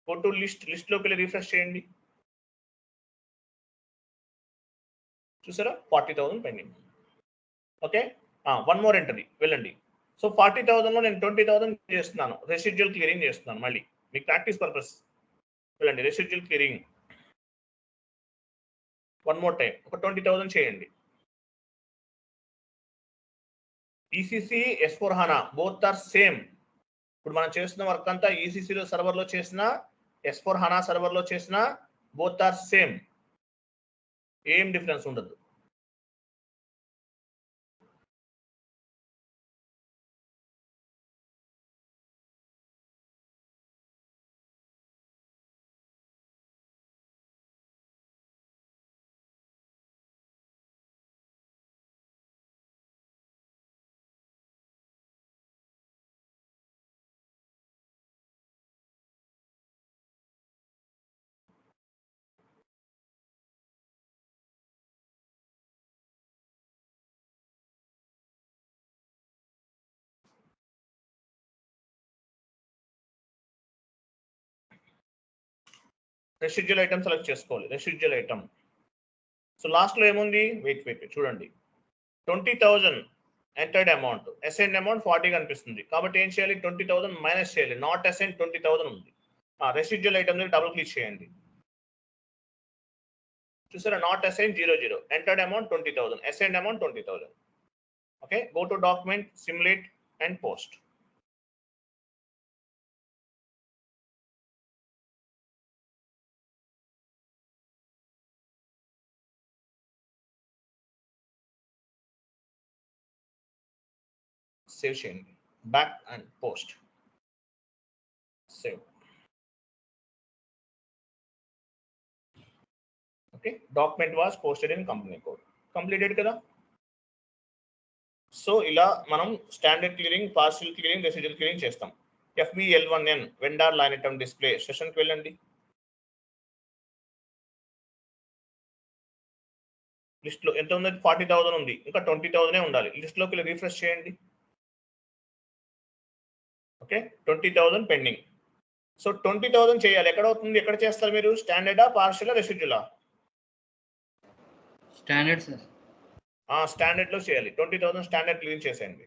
గో టు లిస్ట్లోకి వెళ్ళి రిఫ్రెష్ చేయండి. చూసారా 40,000 pending. Okay, one more entry వెళ్ళండి. సో 40,000లో నేను 20,000 చేస్తున్నాను. రెసిడ్యువల్ క్లియరింగ్ చేస్తున్నాను. మళ్ళీ మీకు ప్రాక్టీస్ పర్పస్ వెళ్ళండి. Residual clearing one more time, ఒక 20,000 చేయండి. ECC S/4HANA both are same. ఇప్పుడు మనం చేస్తున్న వర్క్ అంతా ECC సర్వర్లో చేసిన, S/4HANA సర్వర్లో చేసిన, బోత్ ఆర్ సేమ్. ఏం డిఫరెన్స్ ఉండదు. రెసిడ్యువల్ ఐటమ్ సెలెక్ట్ చేసుకోవాలి, రెసిడ్యువల్ ఐటమ్. సో లాస్ట్లో ఏముంది, వెయిట్ చూడండి, 20,000 ఎంటర్డ్ అమౌంట్, అసైన్ అమౌంట్ 40 కనిపిస్తుంది. కాబట్టి ఏం చేయాలి, 20,000 మైనస్ చేయాలి. నాట్ అసైన్ 20,000 ఉంది. రెసిడ్యువల్ ఐటమ్ డబుల్ క్లిక్ చేయండి. చూసారా, not assign 00, entered amount 20,000, assign amount 20,000. Okay, go to document, simulate and post. Save చేయండి, back and post, save. Okay, document was posted in company code. Completed కదా. So ఇలా మనం standard clearing, partial clearing, residual clearing చేస్తాం. FBL1N vendor line item display సెషన్కి వెళ్ళండి. లిస్ట్లో ఎంత ఉంది, 40,000 ఉంది, ఇంకా 20,000 ఉండాలి. లిస్ట్లోకి వెళ్ళి రిఫ్రెష్ చేయండి. Okay, 20,000 pending. సో 20,000 చేయాలి. ఎక్కడ అవుతుంది, ఎక్కడ చేస్తారు మీరు, స్టాండర్డా, పార్షియల్, రెసిడ్యువలా? Standard sir. స్టాండర్డ్ లో చేయాలి. 20,000 స్టాండర్డ్ క్లీన్ చేసేయండి.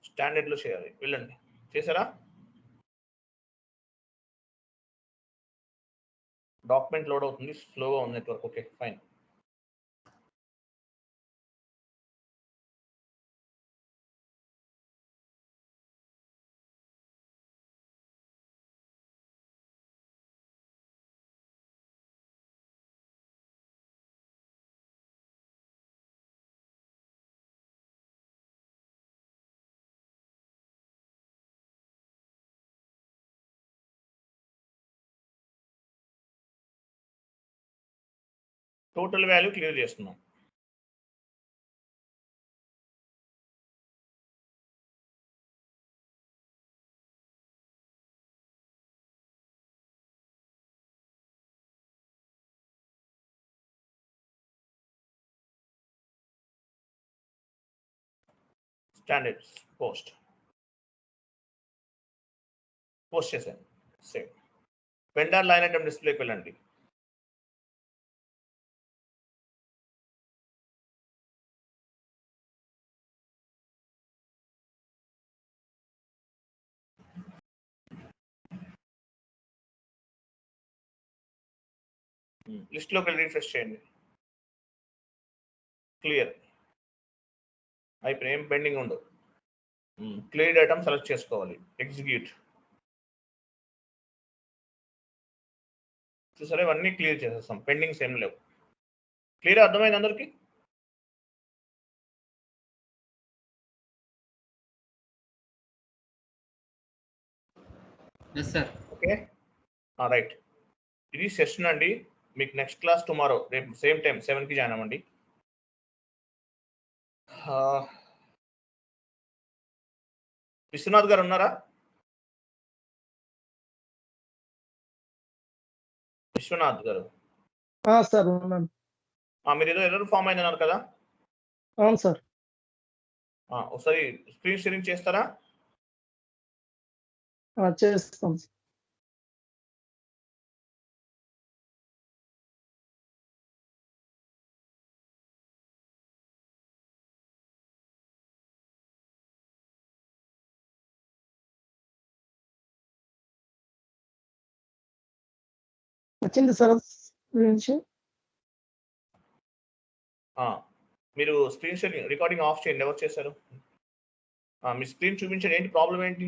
స్టాండర్డ్ లో చేయాలి, వెళ్ళండి. చేశారా? డాక్యుమెంట్ లోడ్ అవుతుంది, స్లోగా ఉంది network. Okay fine. Total value clear చేస్తున్నాం. స్టాండర్డ్ పోస్ట్ చేశాను, సేవ్. వెండర్ లైన్ ఐటమ్ డిస్ప్లేకి వెళ్ళండి. లిస్ట్లోకి వెళ్ళి రిఫ్రెష్ చేయండి. క్లియర్ అయిపోయి, ఏం పెండింగ్ ఉండదు. క్లియర్ ఐటమ్ సెలెక్ట్ చేసుకోవాలి, ఎగ్జిక్యూట్. చూసారా, ఇవన్నీ క్లియర్ చేసేస్తాం, పెండింగ్స్ ఏం లేవు. క్లియర్, అర్థమైంది అందరికి? Yes sir. Okay right. ఇది సెషన్ అండి. మీకు నెక్స్ట్ క్లాస్ టుమారో, రేపు సేమ్ టైం 7కి జాయిన్ అవ్వండి. విశ్వనాథ్ గారు ఉన్నారా? విశ్వనాథ్ గారు సార్ ఉన్నాను. మీరు ఏదో ఎర్రర్ ఫామ్ అయిందన్నారు కదా? అవును సార్. ఒకసారి స్క్రీన్ షేరింగ్ చేస్తారా? చేస్తాం. వచ్చింది సార్ గురించి. మీరు స్క్రీన్ షేరింగ్ రికార్డింగ్ ఆఫ్ చేయండి. ఎవరు చేశారు? మీ స్క్రీన్ చూపించండి, ఏంటి ప్రాబ్లం ఏంటి?